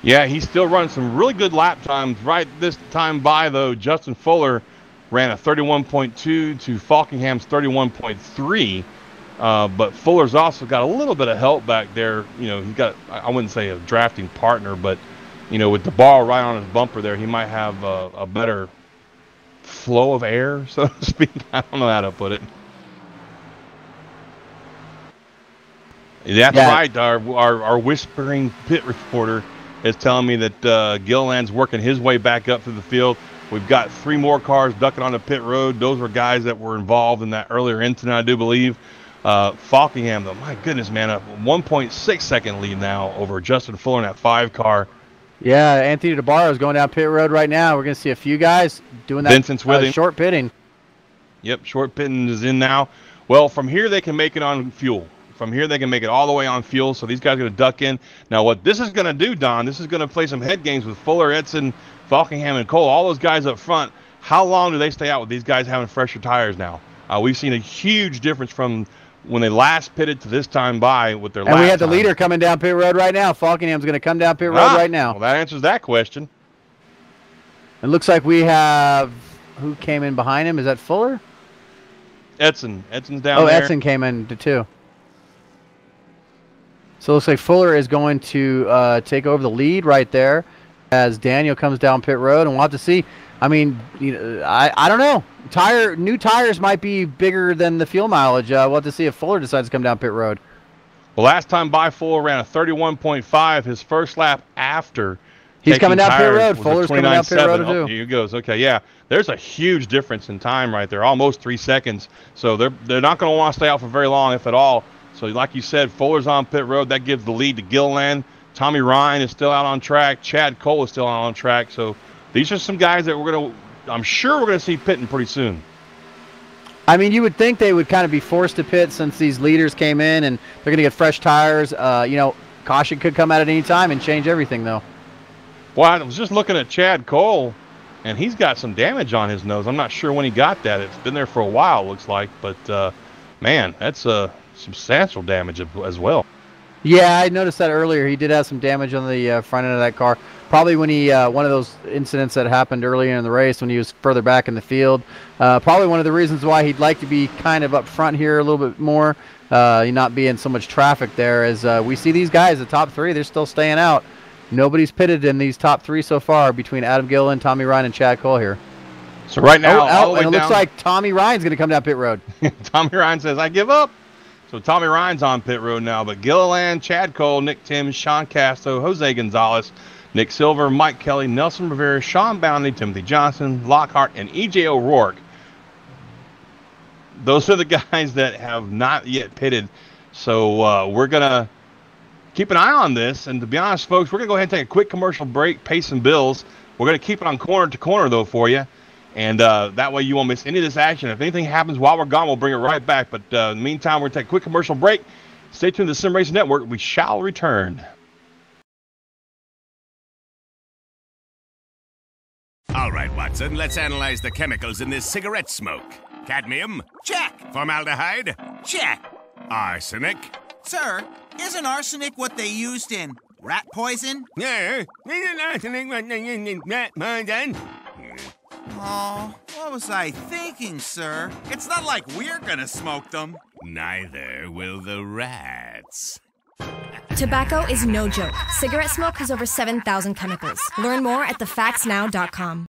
Yeah, he's still running some really good lap times. Right this time by, though, Justin Fuller ran a 31.2 to Falkingham's 31.3. But Fuller's also got a little bit of help back there. You know, he's got, I wouldn't say a drafting partner, but, you know, with the ball right on his bumper there, he might have a better flow of air, so to speak. I don't know how to put it. That's right. Our whispering pit reporter is telling me that Gilliland's working his way back up through the field. We've got 3 more cars ducking on the pit road. Those were guys that were involved in that earlier incident, I do believe. Falkingham, though, my goodness, man, a 1.6 second lead now over Justin Fuller in that 5 car.
Yeah, Anthony DeBarro is going down pit road right now. We're going to see a few guys doing that.
Vincent's with him.
Short pitting.
Yep, short pitting is in now. Well, from here they can make it on fuel. From here, they can make it all the way on fuel, so these guys are going to duck in. Now, what this is going to do, Don, this is going to play some head games with Fuller, Edson, Falkingham, and Cole, all those guys up front. How long do they stay out with these guys having fresher tires now? We've seen a huge difference from when they last pitted to this time by with their lap.
And we had the
time.
leader coming down pit road right now. Falkingham's going to come down pit road right now.
Well, that answers that question.
It looks like we have, who came in behind him? Is that Fuller?
Edson's down there.
Oh, Edson came in too. So it looks like Fuller is going to take over the lead right there as Daniel comes down pit road, and we'll have to see. I mean, you know, I don't know. New tires might be bigger than the fuel mileage. We'll have to see if Fuller decides to come down pit road.
Well, last time by, Fuller ran a 31.5. His first lap after.
He's coming down pit road. Fuller's coming down pit road too.
Here he goes. Okay, yeah. There's a huge difference in time right there, almost 3 seconds. So they're not going to want to stay out for very long, if at all. So like you said, Fuller's on pit road. That gives the lead to Gilliland. Tommy Ryan is still out on track. Chad Cole is still out on track. So these are some guys that I'm sure we're going to see pitting pretty soon.
I mean, you would think they would kind of be forced to pit since these leaders came in and they're going to get fresh tires. You know, caution could come out at any time and change everything, though.
Well, I was just looking at Chad Cole, and he's got some damage on his nose. I'm not sure when he got that. It's been there for a while, looks like. But, man, that's substantial damage as well.
Yeah, I noticed that earlier. He did have some damage on the front end of that car. Probably when he one of those incidents that happened earlier in the race when he was further back in the field. Probably one of the reasons why he'd like to be kind of up front here a little bit more, not being so much traffic there. As we see these guys, the top 3, they're still staying out. Nobody's pitted in these top 3 so far between Adam Gillen, Tommy Ryan, and Chad Cole here.
So right now, all the way
and it looks like Tommy Ryan's going to come down pit road.
Tommy Ryan says, I give up. So Tommy Ryan's on pit road now, but Gilliland, Chad Cole, Nick Timms, Sean Casto, Jose Gonzalez, Nick Silver, Mike Kelly, Nelson Rivera, Sean Bounty, Timothy Johnson, Lockhart, and E.J. O'Rourke. Those are the guys that have not yet pitted. So we're going to keep an eye on this. And to be honest, folks, we're going to go ahead and take a quick commercial break, pay some bills. We're going to keep it on corner to corner, though, for you. And that way you won't miss any of this action. If anything happens while we're gone, we'll bring it right back. But in the meantime, we're going to take a quick commercial break. Stay tuned to the Sim Racing Network. We shall return.
All right, Watson, let's analyze the chemicals in this cigarette smoke. Cadmium?
Check.
Formaldehyde?
Check.
Arsenic?
Sir, isn't arsenic what they used in rat poison?
Yeah, isn't arsenic what they used in rat poison?
Oh, what was I thinking, sir? It's not like we're gonna smoke them.
Neither will the rats.
Tobacco is no joke. Cigarette smoke has over 7,000 chemicals. Learn more at thefactsnow.com.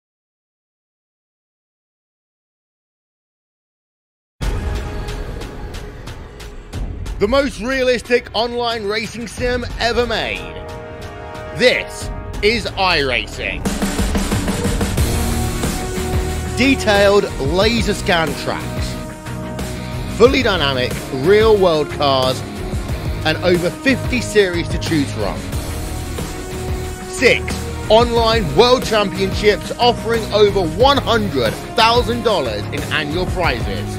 the most realistic online racing sim ever made. This is iRacing. Detailed laser scan tracks, fully dynamic real world cars, and over 50 series to choose from. 6 online world championships offering over $100,000 in annual prizes.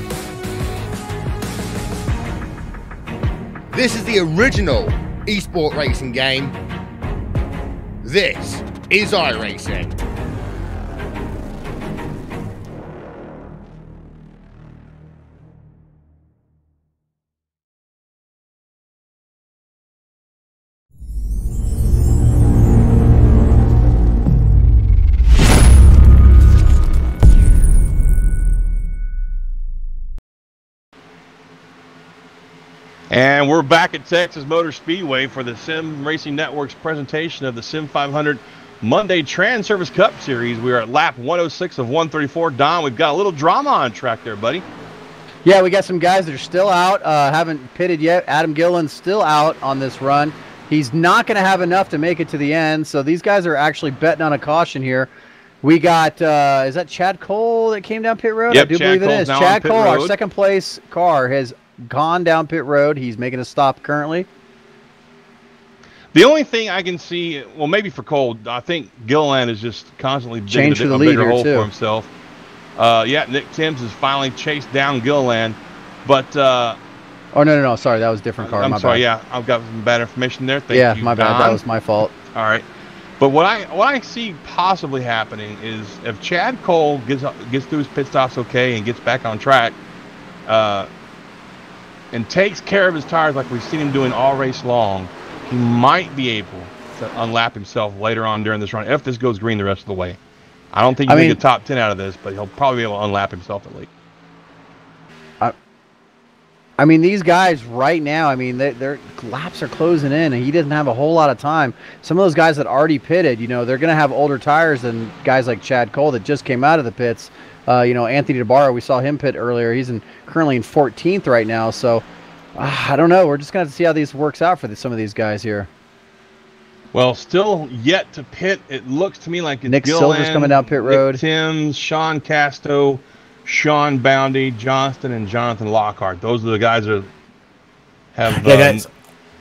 This is the original esport racing game. This is iRacing.
And we're back at Texas Motor Speedway for the Sim Racing Network's presentation of the Sim500 Monday Transervice Cup Series. We are at lap 106 of 134. Don, we've got a little drama on track there, buddy.
Yeah, we got some guys that are still out, haven't pitted yet. Adam Gillen's still out on this run. He's not going to have enough to make it to the end, so these guys are actually betting on a caution here. We got, is that Chad Cole that came down pit road?
Yep,
I do
Chad
believe it is.
Cole's
Chad
now
Cole,
on pit
our
road.
second place car, has gone down pit road. He's making a stop currently.
The only thing I can see, well, maybe for Cole, I think Gilliland is just constantly digging
Change for
a
the lead
bigger
here,
hole
too.
for himself. Yeah, Nick Timms has finally chased down Gilliland, but
Oh, no, sorry, that was a different car.
I'm
my
sorry.
bad.
Yeah, I've got some bad information there. Thank
Yeah,
you,
my bad.
Don.
That was my fault.
All right, but what I see possibly happening is if Chad Cole gets through his pit stops okay and gets back on track, and takes care of his tires like we've seen him doing all race long, he might be able to unlap himself later on during this run if this goes green the rest of the way. I don't think he'll get a top 10 out of this, but he'll probably be able to unlap himself at least.
I mean, these guys right now, I mean, their laps are closing in, and he doesn't have a whole lot of time. Some of those guys that already pitted, you know, they're going to have older tires than guys like Chad Cole that just came out of the pits. You know, Anthony DeBarro, we saw him pit earlier. He's currently in 14th right now. So, I don't know. We're just going to have to see how this works out for some of these guys here.
Well, still yet to pit. It looks to me like it's
Nick
Gilliland,
Silver's coming down pit road.
Nick Timms, Sean Casto, Sean Boundy, Johnston, and Jonathan Lockhart. Those are the guys that have.
Yeah, guys.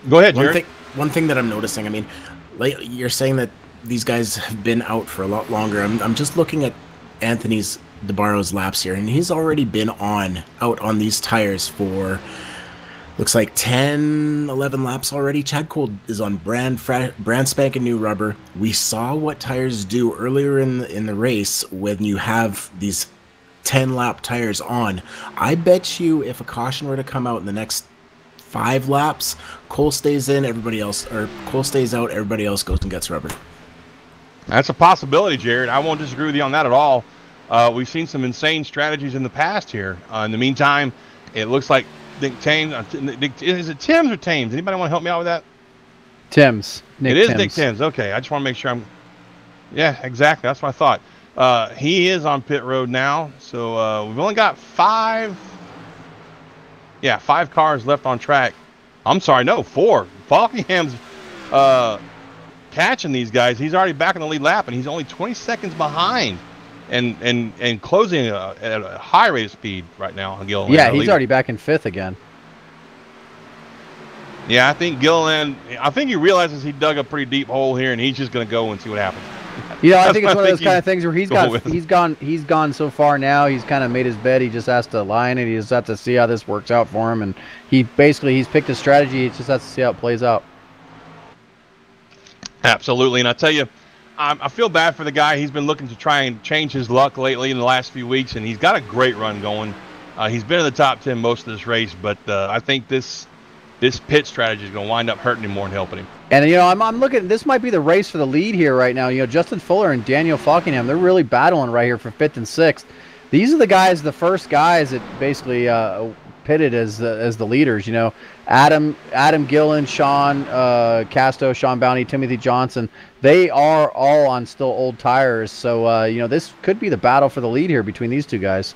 Go ahead, Jared.
One thing that I'm noticing, I mean, like you're saying that these guys have been out for a lot longer. I'm just looking at Anthony's DeBarro's laps here, and he's already been out on these tires for looks like 10, 11 laps already. Chad Cole is on brand spanking new rubber. We saw what tires do earlier in the race when you have these 10-lap tires on. I bet you if a caution were to come out in the next 5 laps, Cole stays in, Cole stays out, everybody else goes and gets rubber.
That's a possibility, Jared. I won't disagree with you on that at all. We've seen some insane strategies in the past here. In the meantime, it looks like Nick Timms. Is it Timms or Thames? Anybody want to help me out with that?
Timms.
It is Nick Timms. Okay, I just want to make sure I'm. Yeah, exactly. That's what I thought. He is on pit road now, so we've only got 5 cars left on track. I'm sorry, no, 4. Falkingham's catching these guys. He's already back in the lead lap, and he's only 20 seconds behind and closing at a high rate of speed right now on Gilliland.
Yeah, he's already back in 5th again.
Yeah, I think Gilliland, he realizes he dug a pretty deep hole here, and he's just going to go and see what happens.
You know, I think it's one of those kind of things where he's gone so far now. He's kind of made his bed. He just has to lie in it. He just has to see how this works out for him. And he's picked a strategy. He just has to see how it plays out.
Absolutely. And I tell you, I feel bad for the guy. He's been looking to try and change his luck lately in the last few weeks, and he's got a great run going. He's been in the top 10 most of this race, but I think this pit strategy is going to wind up hurting him more than helping him.
And, you know, I'm looking, this might be the race for the lead here right now. You know, Justin Fuller and Daniel Falkingham, they're really battling right here for 5th and 6th. These are the first guys that basically pitted as the leaders, you know. Adam Gillen, Sean Casto, Sean Bounty, Timothy Johnson, they are all on still old tires. So, you know, this could be the battle for the lead here between these two guys.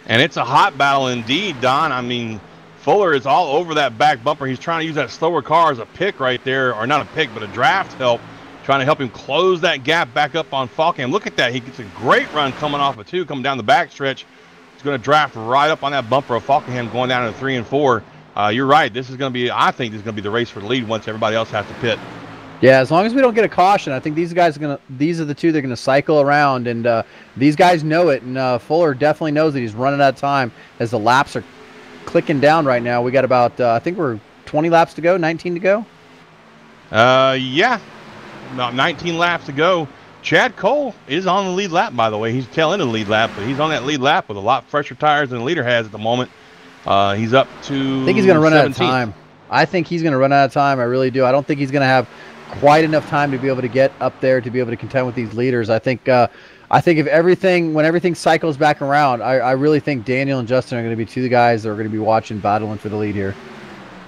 And it's a hot battle indeed, Don. I mean, Fuller is all over that back bumper. He's trying to use that slower car as a pick right there, or not a pick, but a draft help, trying to help him close that gap back up on Falkham. Look at that. He gets a great run coming off of 2, coming down the back stretch. He's going to draft right up on that bumper of Falkham going down to 3 and 4. You're right. This is going to be, I think this is going to be the race for the lead once everybody else has to pit.
Yeah, as long as we don't get a caution, I think these guys these are the two they're gonna cycle around, and these guys know it, and Fuller definitely knows that he's running out of time as the laps are clicking down right now. We got about I think we're 20 laps to go, 19 to go.
Yeah, about 19 laps to go. Chad Cole is on the lead lap, by the way. He's tail end of the lead lap, but he's on that lead lap with a lot fresher tires than the leader has at the moment. He's up to,
I think he's gonna run
17th.
out of time. I think he's gonna run out of time. I really do. I don't think he's gonna have quite enough time to be able to get up there to be able to contend with these leaders. I think if when everything cycles back around, I really think Daniel and Justin are going to be two guys that are going to be watching, battling for the lead here.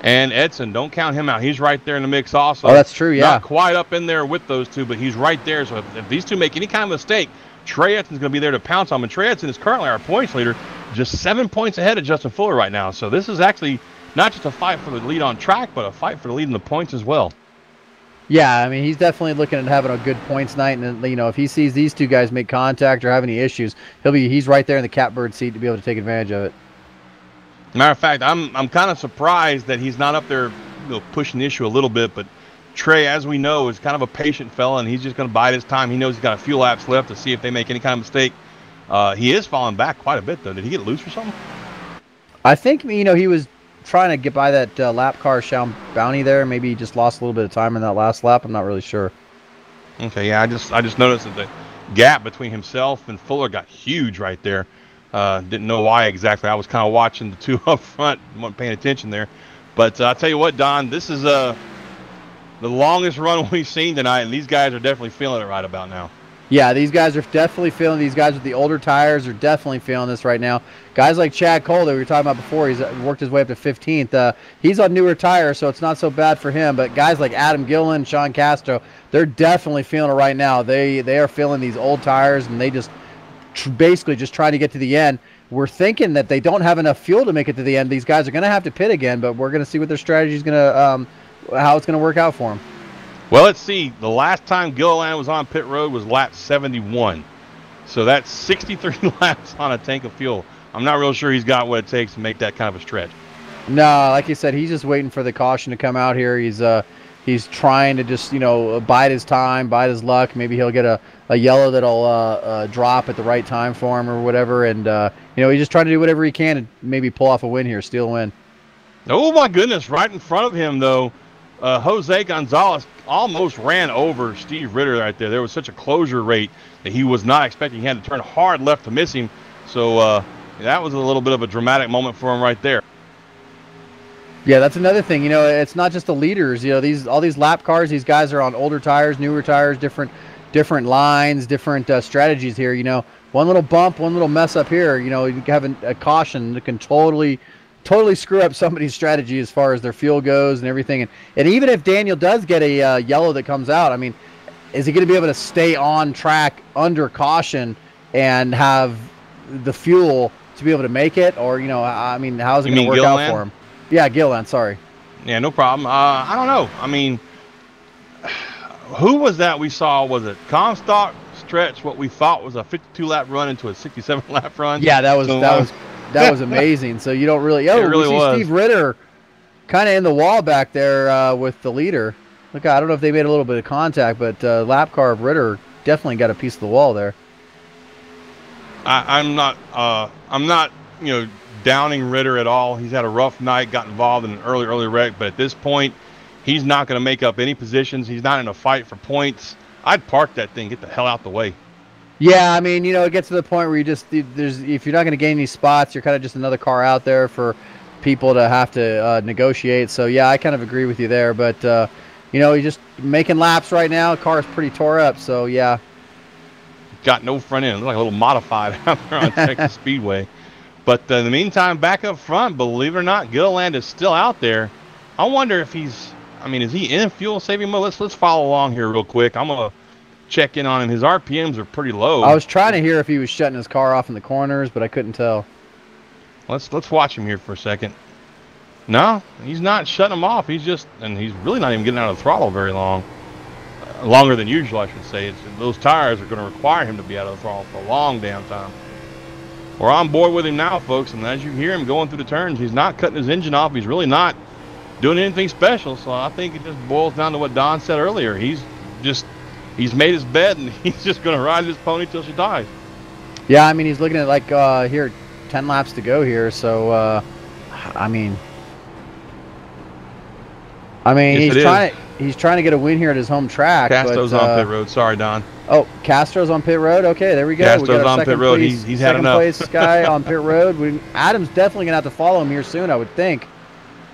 And Edson, don't count him out. He's right there in the mix also.
Oh, that's true, yeah.
Not quite up in there with those two, but he's right there. So if these two make any kind of mistake, Trey Edson's going to be there to pounce on him. And Trey Edson is currently our points leader, just 7 points ahead of Justin Fuller right now. So this is actually not just a fight for the lead on track, but a fight for the lead in the points as well.
Yeah, I mean, he's definitely looking at having a good points night, and you know, if he sees these two guys make contact or have any issues, he's right there in the catbird seat to be able to take advantage of it.
Matter of fact, I'm kind of surprised that he's not up there, pushing the issue a little bit. But Trey, as we know, is kind of a patient fella, and he's just going to bide his time. He knows he's got a few laps left to see if they make any kind of mistake. He is falling back quite a bit, though. Did he get loose or something?
I think he was trying to get by that lap car Shawn Bounty there. Maybe he just lost a little bit of time in that last lap. I'm not really sure.
Okay, yeah, I just noticed that the gap between himself and Fuller got huge right there. Didn't know why exactly. I was kind of watching the two up front, wasn't paying attention there. But I'll tell you what, Don, this is the longest run we've seen tonight, and these guys are definitely feeling it right about now.
Yeah, these guys are definitely feeling. These guys with the older tires are definitely feeling this right now. Guys like Chad Cole that we were talking about before, he's worked his way up to 15th. He's on newer tires, so it's not so bad for him. But guys like Adam Gillen, Sean Castro, they're definitely feeling it right now. They are feeling these old tires, and they just basically just trying to get to the end. We're thinking that they don't have enough fuel to make it to the end. These guys are going to have to pit again, but we're going to see what their strategy is going to, how it's going to work out for them.
Well, let's see. The last time Gilliland was on pit road was lap 71. So that's 63 laps on a tank of fuel. I'm not real sure he's got what it takes to make that kind of a stretch.
No, like you said, he's just waiting for the caution to come out here. He's trying to just, bide his time, bide his luck. Maybe he'll get a yellow that'll drop at the right time for him or whatever. And, he's just trying to do whatever he can to maybe pull off a win here, steal a win.
Oh, my goodness. Right in front of him, though, Jose Gonzalez almost ran over Steve Ritter right there. There was such a closure rate that he was not expecting. He had to turn hard left to miss him. So that was a little bit of a dramatic moment for him right there.
Yeah, that's another thing. It's not just the leaders. All these lap cars. These guys are on older tires, newer tires, different lines, different strategies here. One little bump, one little mess up here. You have a caution that can totally screw up somebody's strategy as far as their fuel goes and everything. And even if Daniel does get a yellow that comes out, I mean, is he going to be able to stay on track under caution and have the fuel to be able to make it? Or, I mean, how is it going to work out for him? Yeah, Gilliland, sorry.
Yeah, no problem. I don't know. I mean, who was that we saw? Was it Comstock stretch what we thought was a 52-lap run into a 67-lap run?
Yeah, that was amazing. So you don't really...
it really
we see
was.
Steve Ritter kind of in the wall back there with the leader. Look, I don't know if they made a little bit of contact, but lap car of Ritter definitely got a piece of the wall there.
I'm not downing Ritter at all. He's had a rough night, got involved in an early wreck, but at this point, he's not going to make up any positions. He's not in a fight for points. I'd park that thing, get the hell out the way.
Yeah, I mean, it gets to the point where if you're not going to gain any spots, you're kind of just another car out there for people to have to negotiate. So yeah, I kind of agree with you there. But he's just making laps right now. The car is pretty tore up. So yeah,
got no front end. Looks like a little modified out there on Texas Speedway. But in the meantime, back up front, believe it or not, Gilliland is still out there. I wonder if is he in fuel saving mode? Let's follow along here real quick. I'm gonna check in on him. His RPMs are pretty low.
I was trying to hear if he was shutting his car off in the corners, but I couldn't tell.
Let's watch him here for a second. No, he's not shutting him off. He's really not even getting out of the throttle very long. Longer than usual, I should say. Those tires are going to require him to be out of the throttle for a long damn time. We're on board with him now, folks, and as you hear him going through the turns, he's not cutting his engine off. He's really not doing anything special. So I think it just boils down to what Don said earlier. He's made his bed, and he's just going to ride this pony till she dies.
Yeah, I mean, he's looking at like here, 10 laps to go here. So I mean,
Yes,
he's trying to get a win here at his home track.
Castro's on pit road. Sorry, Don.
Oh, Castro's on pit road. Okay, there we go.
Castro's
we got
on pit road. He's had enough.
Second place guy on pit road. Adam's definitely gonna have to follow him here soon, I would think.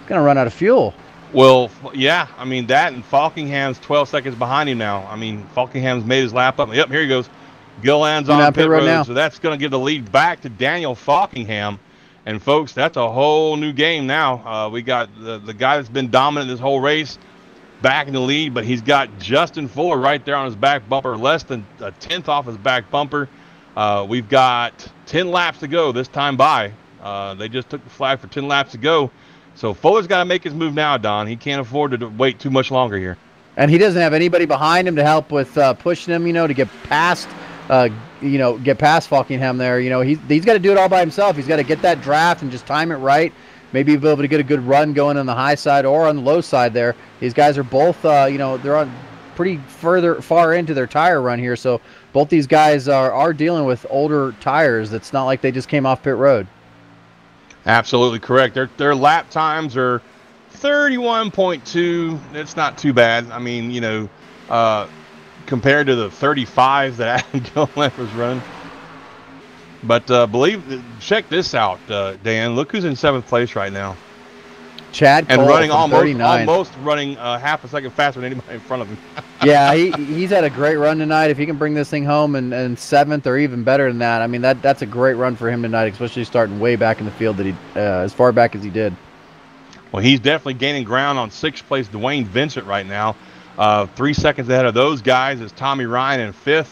Gonna run out of fuel.
Well, yeah. I mean that, and Falkingham's 12 seconds behind him now. I mean Falkingham's made his lap up. Yep, here he goes. Gillan's on pit road now. So that's gonna give the lead back to Daniel Falkingham. And folks, that's a whole new game now. We got the guy that's been dominant this whole race back in the lead, but he's got Justin Fuller right there on his back bumper, less than a tenth off his back bumper. We've got 10 laps to go this time by. They just took the flag for 10 laps to go. So Fuller's got to make his move now, Don. He can't afford to wait too much longer here.
And he doesn't have anybody behind him to help with pushing him, to get past Falkingham there. He's got to do it all by himself. He's got to get that draft and just time it right. Maybe be able to get a good run going on the high side or on the low side there. These guys are both, they're on pretty far into their tire run here. So both these guys are dealing with older tires. It's not like they just came off pit road.
Absolutely correct. Their lap times are 31.2. It's not too bad. I mean, compared to the 35s that Adam Gillen was running. But check this out, Dan. Look who's in 7th place right now.
Chad Cole,
and running
almost
running half a second faster than anybody in front of him.
Yeah, he's had a great run tonight. If he can bring this thing home and 7th or even better than that, I mean that's a great run for him tonight, especially starting way back in the field that he as far back as he did.
Well, he's definitely gaining ground on 6th place Dwayne Vincent right now. 3 seconds ahead of those guys is Tommy Ryan in 5th,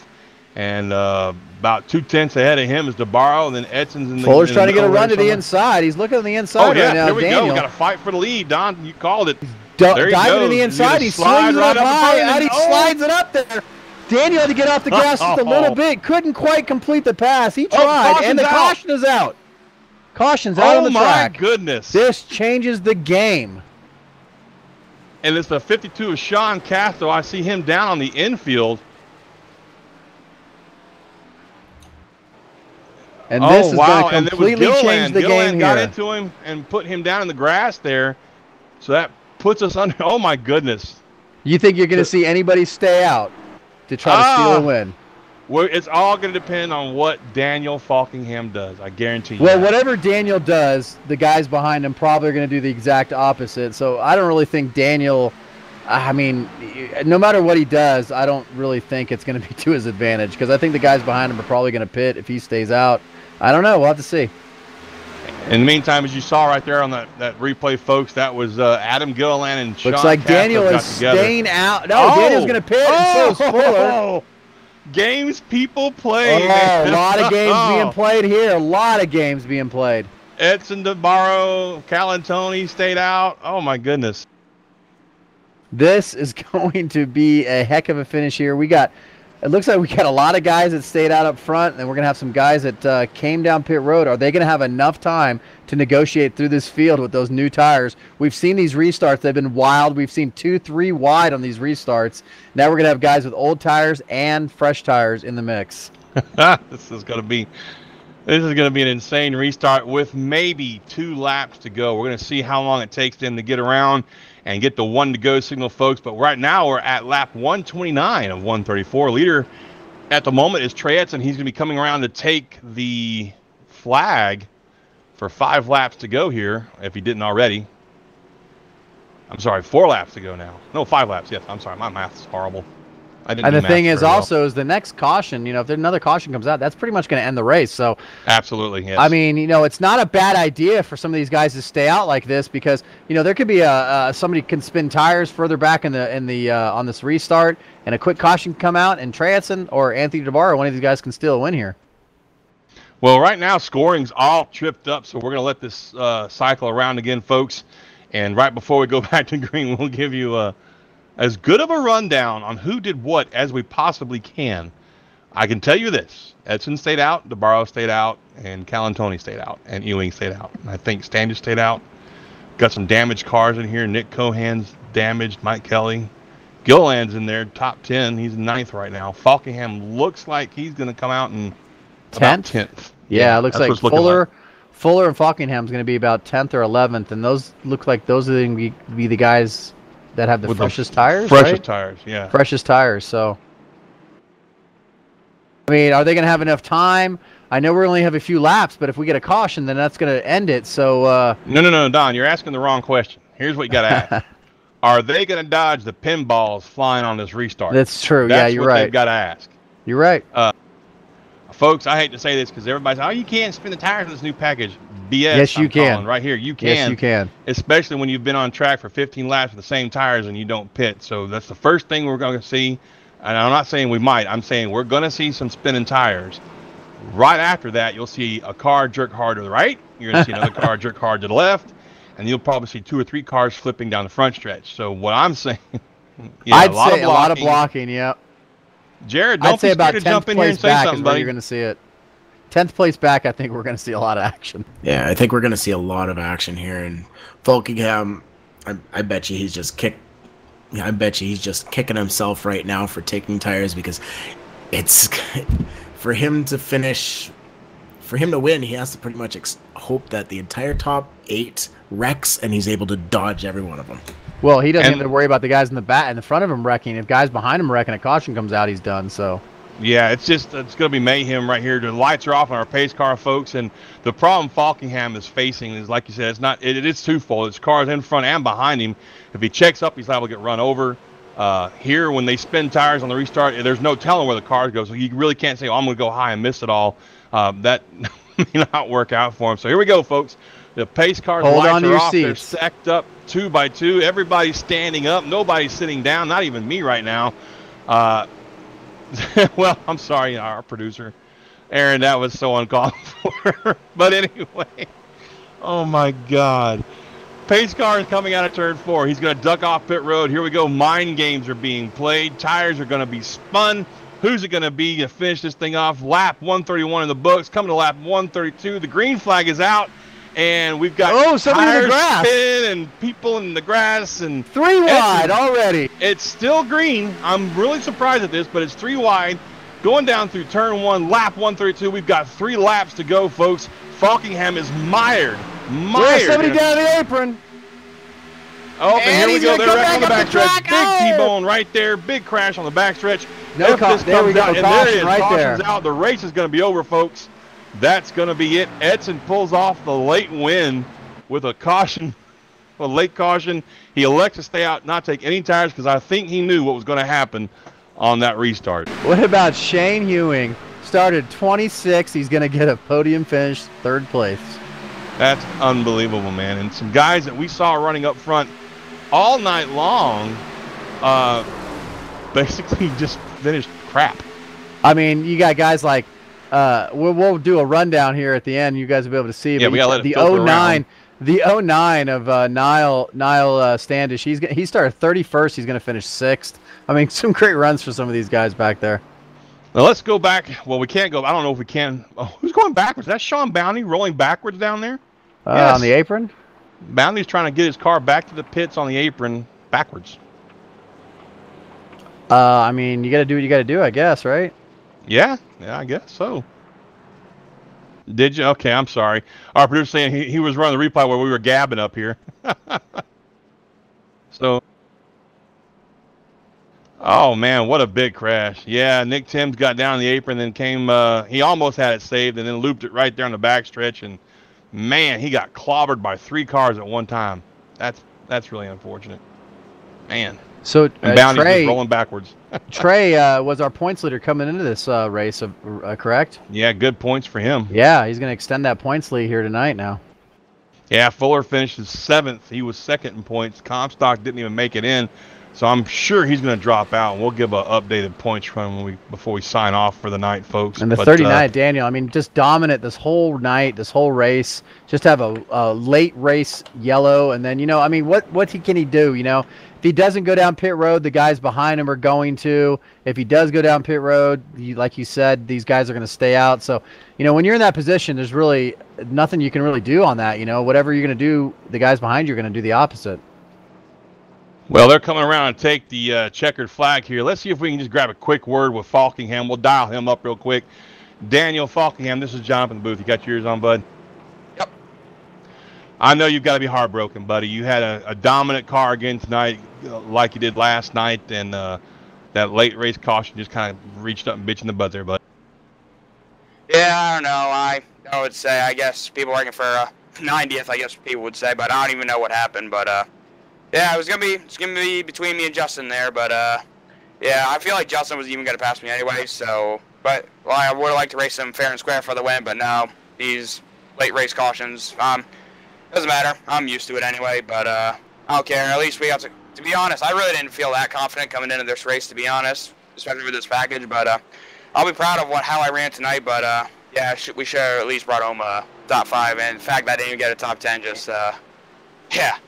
and about 2/10 ahead of him is DeBarro, and then Edson's in the
Fuller's trying to get a run to the inside. He's looking on the inside right now.
Here we
Daniel.
go. We got to fight for the lead, Don. You called it.
There he goes. To the inside. He swings it up high, and he slides it up there. Daniel had to get off the gas just a little bit. Couldn't quite complete the pass. He tried, and the caution is out. Caution's out on the track.
Oh, my goodness.
This changes the game.
And it's the 52 of Sean Castro. I see him down on the infield.
And this is going to completely change the game here.
Got into him and put him down in the grass there. So that puts us under. Oh, my goodness.
You think you're going to see anybody stay out to try to steal a win?
Well, it's all going to depend on what Daniel Falkingham does. I guarantee you.
Well, whatever Daniel does, the guys behind him probably are going to do the exact opposite. So I don't really think Daniel, I mean, no matter what he does, I don't really think it's going to be to his advantage, because I think the guys behind him are probably going to pit if he stays out. I don't know. We'll have to see.
In the meantime, as you saw right there on that replay, folks, that was Adam Gilliland and Sean
Looks like
Castro
Daniel is staying out. No, Daniel's going to pit, and so is Fuller.
Games people play.
A lot of games being played here. A lot of games being played.
Edson DeBarro, Calantoni stayed out. Oh, my goodness.
This is going to be a heck of a finish here. It looks like we got a lot of guys that stayed out up front, and we're going to have some guys that came down pit road. Are they going to have enough time to negotiate through this field with those new tires? We've seen these restarts. They've been wild. We've seen 2-3 wide on these restarts. Now we're going to have guys with old tires and fresh tires in the mix.
This is going to be an insane restart with maybe 2 laps to go. We're going to see how long it takes them to get around and get the 1 to go signal, folks. But right now we're at lap 129 of 134. Leader at the moment is Trey Edson. He's going to be coming around to take the flag for 5 laps to go here, if he didn't already. I'm sorry, 4 laps to go now. No, 5 laps. Yes, I'm sorry. My math is horrible.
And the thing is also is the next caution, if another caution comes out, that's pretty much going to end the race. So
absolutely, yes.
I mean, it's not a bad idea for some of these guys to stay out like this, because there could be somebody can spin tires further back in the on this restart, and a quick caution can come out, and Trey Edson or Anthony DeBarro, one of these guys, can steal a win here.
Well, right now scoring's all tripped up, so we're gonna let this cycle around again, folks. And right before we go back to green, we'll give you as good of a rundown on who did what as we possibly can. I can tell you this: Edson stayed out, DeBarro stayed out, and Calantoni stayed out, and Ewing stayed out. And I think Standish stayed out. Got some damaged cars in here. Nick Cohan's damaged. Mike Kelly. Gilliland's in there, top 10. He's 9th right now. Falkingham looks like he's going to come out in 10th.
Yeah, it looks like Fuller and Falkingham's going to be about 10th or 11th, and those look like those are going to be the guys that have the freshest tires,
freshest tires, yeah.
Freshest tires, so. I mean, are they going to have enough time? I know we only have a few laps, but if we get a caution, then that's going to end it, so.
No, Don, you're asking the wrong question. Here's what you got to ask. Are they going to dodge the pinballs flying on this restart?
That's true.
That's
you're
what
right.
They've got to ask.
You're right.
Folks, I hate to say this because everybody's, oh, you can't spin the tires in this new package. BS.
Yes, you can.
Right here, you can.
Yes, you can.
Especially when you've been on track for 15 laps with the same tires and you don't pit. So that's the first thing we're going to see. And I'm not saying we might. I'm saying we're going to see some spinning tires. Right after that, you'll see a car jerk hard to the right. You're going to see another car jerk hard to the left. And you'll probably see 2 or 3 cars flipping down the front stretch. So what I'm saying,
I'd say a lot of blocking, yeah.
Jared, don't be scared to jump in here and say something, buddy.
You're going to see it. 10th place back, I think we're going to see a lot of action.
Yeah, I think we're going to see a lot of action here. And Falkingham, I bet you he's just kicking himself right now for taking tires because it's for him to finish. For him to win, he has to pretty much hope that the entire top 8 wrecks and he's able to dodge every one of them.
Well, he doesn't have to worry about the guys in the front of him wrecking. If guys behind him wrecking, a caution comes out, he's done. So.
Yeah, it's going to be mayhem right here. The lights are off on our pace car, folks, and the problem Falkingham is facing is, like you said, it is twofold. It's cars in front and behind him. If he checks up, he's liable to get run over. Here, when they spin tires on the restart, there's no telling where the cars go, so you really can't say, oh, I'm going to go high and miss it all. That may not work out for him. So here we go, folks. The pace cars lights are off. They're stacked up 2 by 2. Everybody's standing up. Nobody's sitting down, not even me right now. Well, I'm sorry, our producer, Aaron, that was so uncalled for. But anyway, oh my God. Pace car is coming out of turn 4. He's going to duck off pit road. Here we go. Mind games are being played. Tires are going to be spun. Who's it going to be to finish this thing off? Lap 131 in the books. Coming to lap 132. The green flag is out. And we've got tires spin and people in the grass and
3 wide already.
It's still green. I'm really surprised at this, but it's 3 wide. Going down through turn 1, lap 132. We've got 3 laps to go, folks. Falkingham is mired.
Somebody down the apron.
Oh, and here we go. They're wrecking on the backstretch. Big T-bone right there. Big crash on the backstretch.
No caution. There we go.
And there it is. Caution's out. The race is going to be over, folks. That's going to be it. Edson pulls off the late win with a caution, a late caution. He elects to stay out, not take any tires, because I think he knew what was going to happen on that restart.
What about Shane Ewing? Started 26. He's going to get a podium finish, 3rd place.
That's unbelievable, man. And some guys that we saw running up front all night long basically just finished crap.
I mean, you got guys like, we'll do a rundown here at the end. You guys will be able to see.
Yeah, we gotta let it
filter around. The 09 of Niall Standish. He started 31st. He's going to finish 6th. I mean, some great runs for some of these guys back there.
Now let's go back. Well, we can't go. I don't know if we can. Oh, who's going backwards? That's Sean Bounty rolling backwards down there.
Yes. On the apron.
Bounty's trying to get his car back to the pits on the apron backwards.
I mean, you got to do what you got to do, I guess, right?
Yeah, I guess so. Did you? Okay, I'm sorry. Our producer saying he was running the replay while we were gabbing up here. So, oh man, what a big crash. Yeah, Nick Timms got down the apron, then came, he almost had it saved and then looped it right there on the backstretch, and man, he got clobbered by 3 cars at one time. That's really unfortunate. Man.
So
Bounty's just rolling backwards.
Trey was our points leader coming into this race, correct?
Yeah, good points for him.
Yeah, he's going to extend that points lead here tonight now.
Yeah, Fuller finishes 7th. He was 2nd in points. Comstock didn't even make it in. So I'm sure he's going to drop out, and we'll give an updated points from before we sign off for the night, folks.
And the 39, Daniel, I mean, just dominant this whole night, this whole race. Just have a late race yellow, and then, you know, I mean, what can he do, you know? If he doesn't go down pit road, the guys behind him are going to. If he does go down pit road, like you said, these guys are going to stay out. So, you know, when you're in that position, there's really nothing you can really do on that. You know, whatever you're going to do, the guys behind you are going to do the opposite.
Well, they're coming around and take the checkered flag here. Let's see if we can just grab a quick word with Falkingham. We'll dial him up real quick. Daniel Falkingham, this is Jonathan in the booth. You got yours on, bud?
Yep.
I know you've got to be heartbroken, buddy. You had a dominant car again tonight like you did last night, and that late race caution just kind of reached up and bit you in the butt there, bud.
Yeah, I don't know. I would say, I guess people working for 90th, I guess people would say, but I don't even know what happened, but yeah, it's gonna be between me and Justin there, but yeah, I feel like Justin was even gonna pass me anyway. So, but well, I would like to race him fair and square for the win, but no, these late race cautions, doesn't matter. I'm used to it anyway, but I don't care. At least we got to be honest, I really didn't feel that confident coming into this race, to be honest, especially with this package. But I'll be proud of how I ran tonight. But yeah, we should have at least brought home a top 5, and the fact that I didn't even get a top 10, just yeah.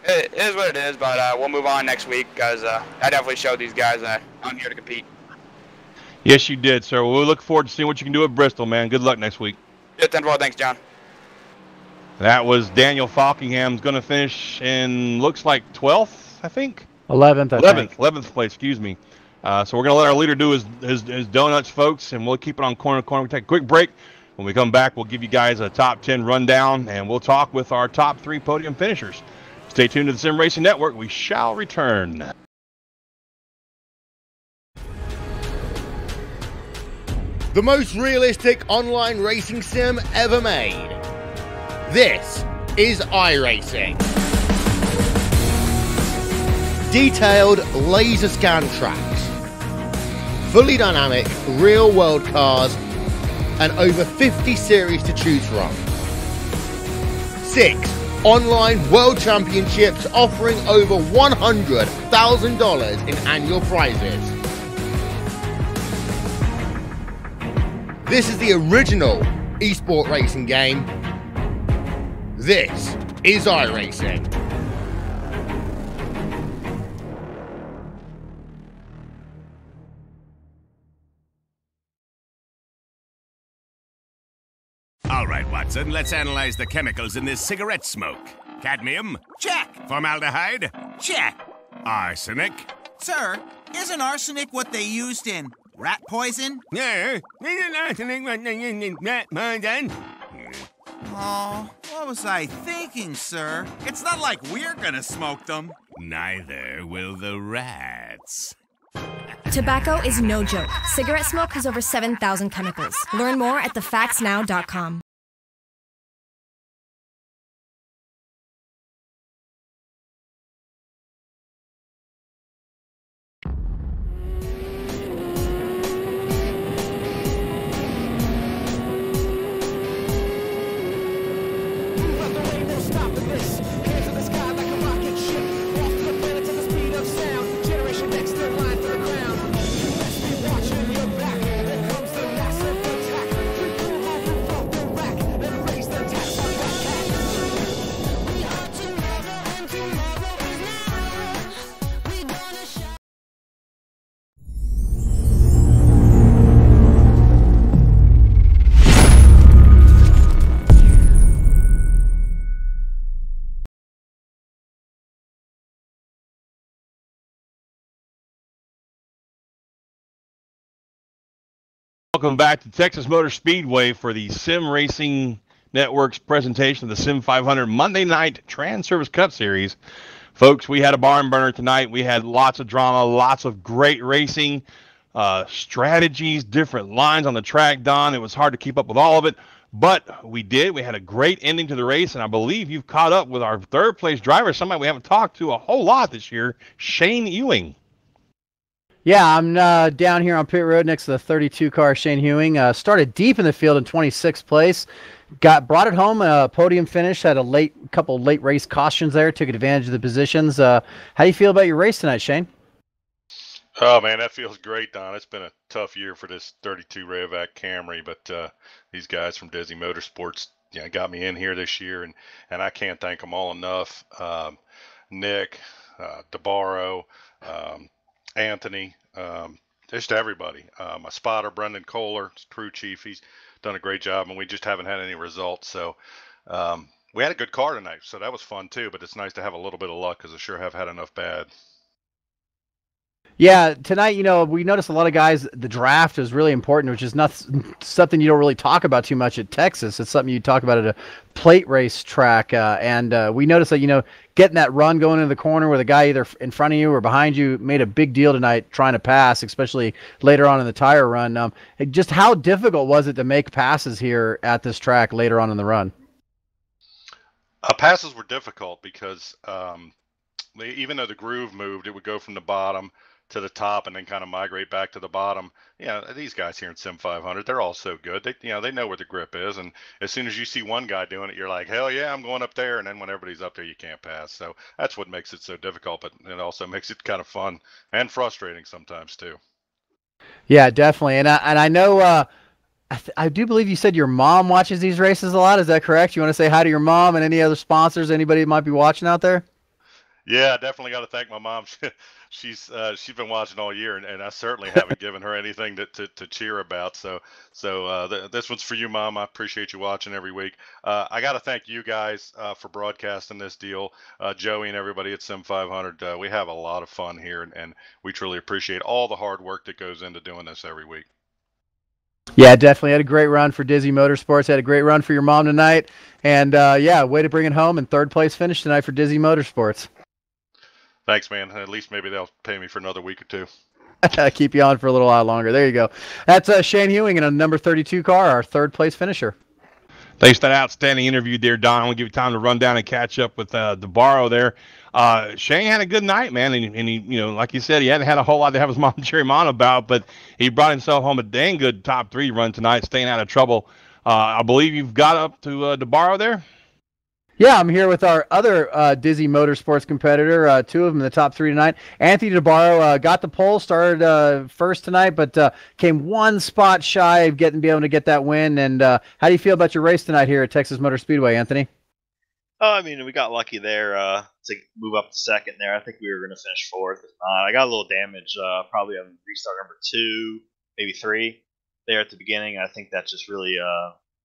It is what it is, but we'll move on next week because I definitely showed these guys that I'm here to compete.
Yes, you did, sir. We'll look forward to seeing what you can do at Bristol, man. Good luck next week.
Yeah, 10-4. Thanks, John.
That was Daniel Falkingham's going to finish in, looks like 12th, I think?
11th, I think.
11th place, excuse me. So we're going to let our leader do his donuts, folks, and we'll keep it on corner to corner. We'll take a quick break. When we come back, we'll give you guys a top 10 rundown, and we'll talk with our top 3 podium finishers. Stay tuned to the Sim Racing Network. We shall return.
The most realistic online racing sim ever made. This is iRacing. Detailed laser scan tracks, fully dynamic real world cars, and over 50 series to choose from. 6 online world championships offering over $100,000 in annual prizes. This is the original esport racing game. This is iRacing.
All right, Watson, let's analyze the chemicals in this cigarette smoke. Cadmium?
Check.
Formaldehyde?
Check.
Arsenic?
Sir, isn't arsenic what they used in rat poison?
Yeah. Rat poison.
Oh, what was I thinking, sir? It's not like we're gonna smoke them.
Neither will the rats.
Tobacco is no joke. Cigarette smoke has over 7,000 chemicals. Learn more at thefactsnow.com.
Welcome back to Texas Motor Speedway for the Sim Racing Network's presentation of the Sim500 Monday Night Transervice Cup Series. Folks, we had a barn burner tonight. We had lots of drama, lots of great racing, strategies, different lines on the track, Don. It was hard to keep up with all of it, but we did. We had a great ending to the race, and I believe you've caught up with our third-place driver, somebody we haven't talked to a whole lot this year, Shane Ewing.
Yeah, I'm down here on pit road next to the 32 car Shane Hewing. Started deep in the field in 26th place. Brought it home, podium finish. Had a couple late race cautions there. Took advantage of the positions. How do you feel about your race tonight, Shane?
Oh man, that feels great, Don. It's been a tough year for this 32 Rayovac Camry, but these guys from Desi Motorsports, got me in here this year, and I can't thank them all enough. Nick, DeBarro, Anthony, just everybody. My spotter, Brendan Kohler, crew chief, he's done a great job, and we just haven't had any results. So we had a good car tonight, so that was fun too. But it's nice to have a little bit of luck because I sure have had enough bad.
Yeah, tonight, we noticed a lot of guys, the draft is really important, which is not something you don't really talk about too much at Texas. It's something you talk about at a plate race track. And we noticed that, getting that run going into the corner with a guy either in front of you or behind you made a big deal tonight trying to pass, especially later on in the tire run. Just how difficult was it to make passes here at this track later on in the run?
Passes were difficult because even though the groove moved, it would go from the bottom to the top and then kind of migrate back to the bottom. These guys here in Sim500, they're all so good. They know where the grip is, and as soon as you see one guy doing it, you're like, hell yeah, I'm going up there. And then when everybody's up there, you can't pass. So that's what makes it so difficult, but it also makes it kind of fun and frustrating sometimes too.
Yeah, definitely. And I know I do believe you said your mom watches these races a lot. Is that correct? You want to say hi to your mom and any other sponsors, anybody that might be watching out there?
Yeah, definitely got to thank my mom. She's been watching all year, and I certainly haven't given her anything to cheer about. So this one's for you, Mom. I appreciate you watching every week. I got to thank you guys for broadcasting this deal, Joey and everybody at Sim500. We have a lot of fun here, and we truly appreciate all the hard work that goes into doing this every week.
Yeah, definitely had a great run for Desi Motorsports. Had a great run for your mom tonight, and yeah, way to bring it home and third place finish tonight for Desi Motorsports.
Thanks, man. At least maybe they'll pay me for another week or two.
Keep you on for a little while longer. There you go. That's Shane Hewing in a number 32 car, our third place finisher.
Thanks for that outstanding interview there, Don. I want to give you time to run down and catch up with DeBarro there. Shane had a good night, man, and he, like you said, he hadn't had a whole lot to have his mom cheer him on about, but he brought himself home a dang good top 3 run tonight, staying out of trouble. I believe you've got up to DeBarro there.
Yeah, I'm here with our other Desi Motorsports competitor, 2 of them in the top 3 tonight. Anthony DeBarro got the pole, started first tonight, but came 1 spot shy of being able to get that win. And how do you feel about your race tonight here at Texas Motor Speedway, Anthony?
Oh, I mean, we got lucky there to move up to second there. I think we were going to finish 4th. If not, I got a little damage, probably on restart number 2, maybe 3 there at the beginning. I think that just really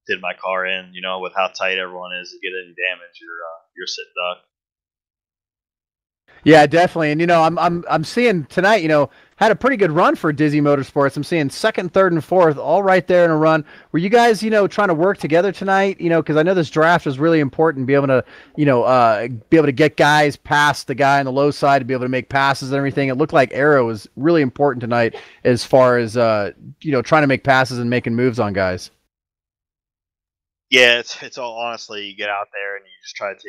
did my car in, with how tight everyone is. You get any damage, you're sitting duck.
Yeah, definitely. And I'm seeing tonight, had a pretty good run for Desi Motorsports. I'm seeing 2nd, 3rd, and 4th all right there in a run. Were you guys, trying to work together tonight? Because I know this draft is really important, be able to get guys past the guy on the low side to be able to make passes and everything. It looked like aero was really important tonight as far as trying to make passes and making moves on guys.
Yeah, it's all honestly, you get out there and you just try to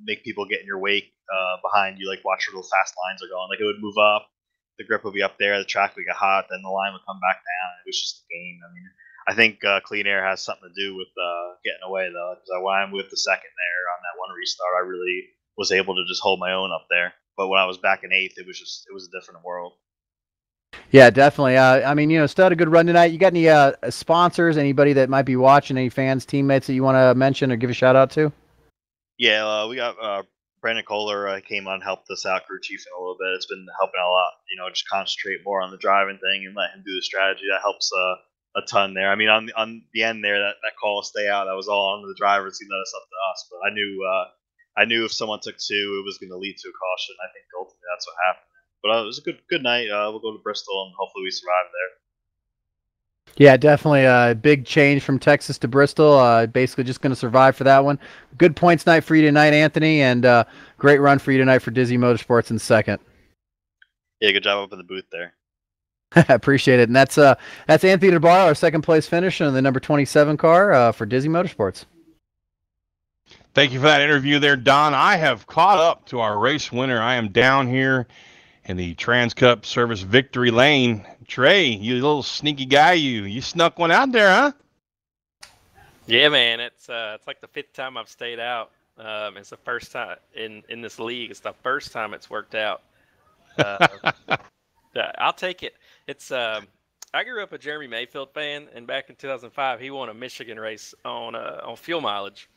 make people get in your wake behind you, like watch where those fast lines are going. Like it would move up, the grip would be up there, the track would get hot, then the line would come back down. It was just a game. I mean, I think clean air has something to do with getting away though, because when I'm with the second there on that 1 restart, I really was able to just hold my own up there. But when I was back in 8th, it was a different world.
Yeah, definitely. I mean, still had a good run tonight. You got any sponsors, anybody that might be watching, any fans, teammates that you want to mention or give a shout out to?
Yeah, we got Brandon Kohler came on, helped us out, crew chief, a little bit. It's been helping a lot, just concentrate more on the driving thing and let him do the strategy. That helps a ton there. I mean, on the end there, that call to stay out, that was all on the drivers. He let us up to us. But I knew if someone took 2, it was going to lead to a caution. I think ultimately that's what happened. But it was a good night. We'll go to Bristol and hopefully we survive there.
Yeah, definitely a big change from Texas to Bristol. Basically just going to survive for that one. Good points night for you tonight, Anthony, and great run for you tonight for Desi Motorsports in 2nd.
Yeah, good job up in the booth there.
I appreciate it. And that's Anthony DeBarro, our 2nd place finisher in the number 27 car for Desi Motorsports.
Thank you for that interview there, Don. I have caught up to our race winner. I am down here in the Trans Cup Service Victory Lane. Trey, you little sneaky guy, you snuck one out there, huh?
Yeah, man, it's like the 5th time I've stayed out. It's the first time in this league. It's the first time it's worked out. I'll take it. It's I grew up a Jeremy Mayfield fan, and back in 2005, he won a Michigan race on fuel mileage,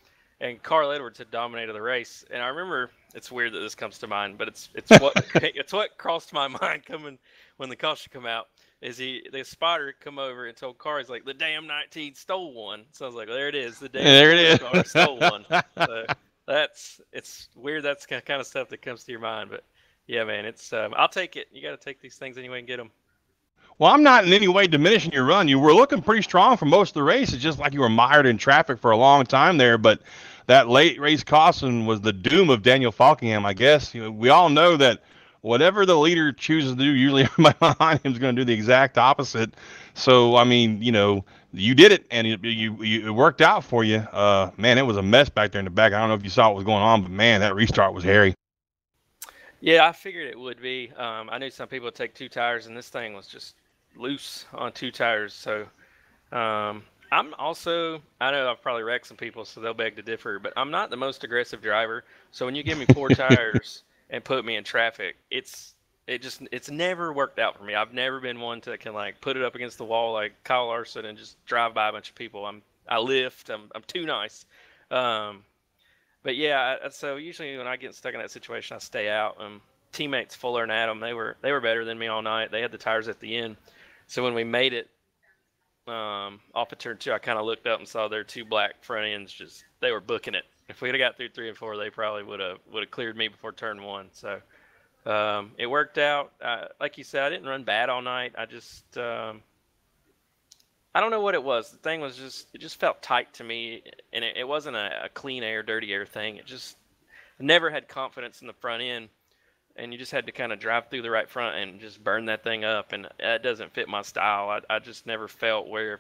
and Carl Edwards had dominated the race. And I remember, it's weird that this comes to mind, but it's what it's what crossed my mind coming when the caution come out. Is the spotter come over and told Carr, he's like, the damn 19 stole one. So I was like, well, there it is. The damn
there it is.
Car stole one. So it's weird. That's the kind of stuff that comes to your mind. But yeah, man, it's I'll take it. You got to take these things anyway and get them.
Well, I'm not in any way diminishing your run. You were looking pretty strong for most of the race. It's just like you were mired in traffic for a long time there. But that late race caution was the doom of Daniel Falkingham, I guess. We all know that whatever the leader chooses to do, usually everybody behind him is going to do the exact opposite. So, I mean, you did it, and it worked out for you. Man, it was a mess back there in the back. I don't know if you saw what was going on, but, man, that restart was hairy.
Yeah, I figured it would be. I knew some people would take 2 tires, and this thing was just loose on 2 tires. So I'm also, I know I've probably wrecked some people, so they'll beg to differ, but I'm not the most aggressive driver. So when you give me 4 tires and put me in traffic, it's never worked out for me. I've never been one to can like put it up against the wall like Kyle Larson and just drive by a bunch of people. I lift. I'm too nice. But yeah, so usually when I get stuck in that situation, I stay out. Teammates Fuller and Adam, they were better than me all night. They had the tires at the end. So when we made it off of turn 2, I kind of looked up and saw their 2 black front ends they were booking it. If we'd have got through 3 and 4, they probably would have cleared me before turn 1. So it worked out. Like you said, I didn't run bad all night. I just I don't know what it was. The thing was it just felt tight to me, and it wasn't a clean air, dirty air thing. I never had confidence in the front end, and you just had to kind of drive through the right front and just burn that thing up, and that doesn't fit my style. I just never felt where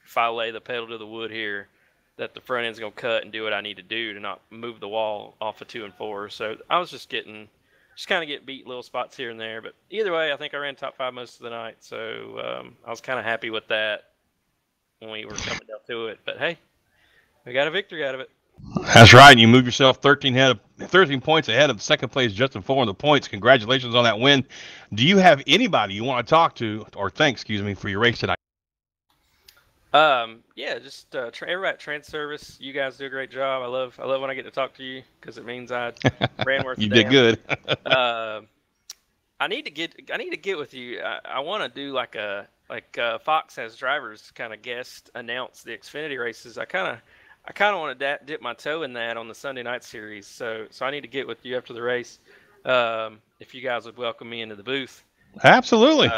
if I lay the pedal to the wood here, that the front end's going to cut and do what I need to do to not move the wall off of 2 and 4. So I was just kind of getting beat little spots here and there. But either way, I think I ran top 5 most of the night. So I was kind of happy with that when we were coming down to it. But hey, we got a victory out of it.
That's right. You move yourself 13 points ahead of second place Justin Fuller in the points. Congratulations on that win. Do you have anybody you want to talk to or thank, for your race tonight?
Yeah, just everybody at Transervice. You guys do a great job. I love when I get to talk to you because it means I ran worth.
You did good.
I need to get with you. I want to do like Fox has drivers kind of guest announce the Xfinity races. I kind of want to dip my toe in that on the Sunday night series. So I need to get with you after the race. If you guys would welcome me into the booth.
Absolutely.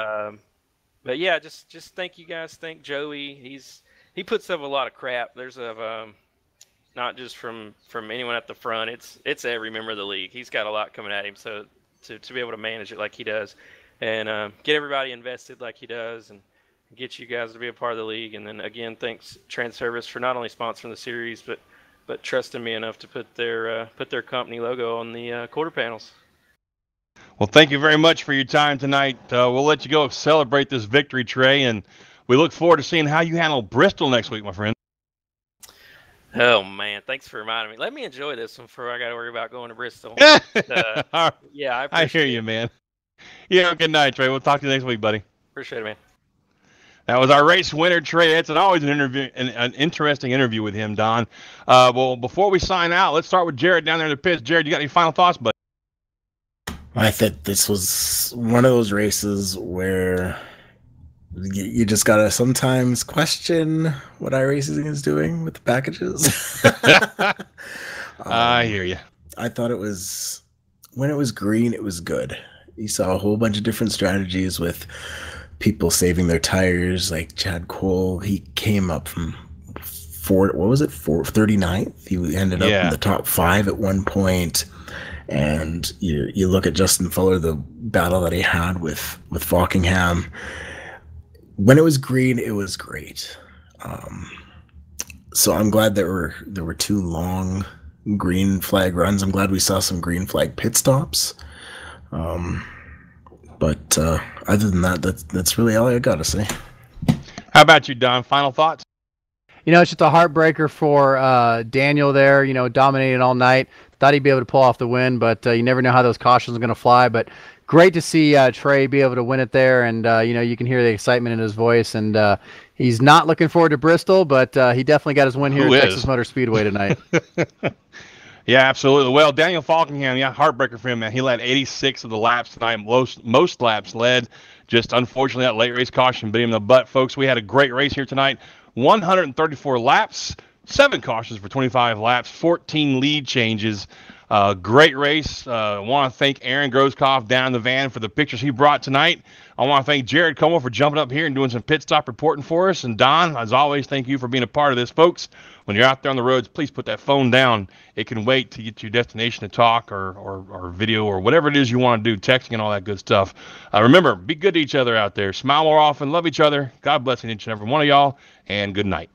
But yeah, just thank you guys. Thank Joey. He puts up a lot of crap. There's not just from anyone at the front. It's every member of the league. He's got a lot coming at him. So to be able to manage it like he does, and get everybody invested like he does, and get you guys to be a part of the league. And then again, thanks Transervice for not only sponsoring the series, but trusting me enough to put their company logo on the quarter panels.
Well, thank you very much for your time tonight. We'll let you go celebrate this victory, Trey, and we look forward to seeing how you handle Bristol next week, my friend.
Oh, man. Thanks for reminding me. Let me enjoy this one before I got to worry about going to Bristol. Yeah,
I hear you, man. Yeah, good night, Trey. We'll talk to you next week, buddy.
Appreciate it, man.
That was our race winner, Trey. It's always an interesting interview with him, Don. Well, before we sign out, let's start with Jared down there in the pits. Jared, you got any final thoughts, buddy?
I think this was one of those races where you just gotta sometimes question what iRacing is doing with the packages.
I hear you.
I thought when it was green, it was good. You saw a whole bunch of different strategies with people saving their tires, like Chad Cole. He came up from 39th. He ended up in the top 5 at one point. And you look at Justin Fuller, the battle that he had with Falkingham. When it was green, it was great. So I'm glad there were 2 long green flag runs. I'm glad we saw some green flag pit stops. But other than that, that's really all I got to say.
How about you, Don? Final thoughts?
It's just a heartbreaker for Daniel there. Dominated all night. Thought he'd be able to pull off the win, but you never know how those cautions are going to fly. But great to see Trey be able to win it there, and you can hear the excitement in his voice. And he's not looking forward to Bristol, but he definitely got his win here at Texas Motor Speedway tonight.
Yeah, absolutely. Well, Daniel Falkingham, heartbreaker for him, man. He led 86 of the laps tonight. Most laps led. Just unfortunately, that late race caution bit him in the butt, folks. We had a great race here tonight. 134 laps, 7 cautions for 25 laps, 14 lead changes. Great race. I want to thank Aaron Groskoff down in the van for the pictures he brought tonight. I want to thank Jared Como for jumping up here and doing some pit stop reporting for us. And Don, as always, thank you for being a part of this, folks. When you're out there on the roads, please put that phone down. It can wait to get to your destination to talk or video or whatever it is you want to do, texting and all that good stuff. Remember, be good to each other out there. Smile more often, love each other. God bless each and every one of y'all, and good night.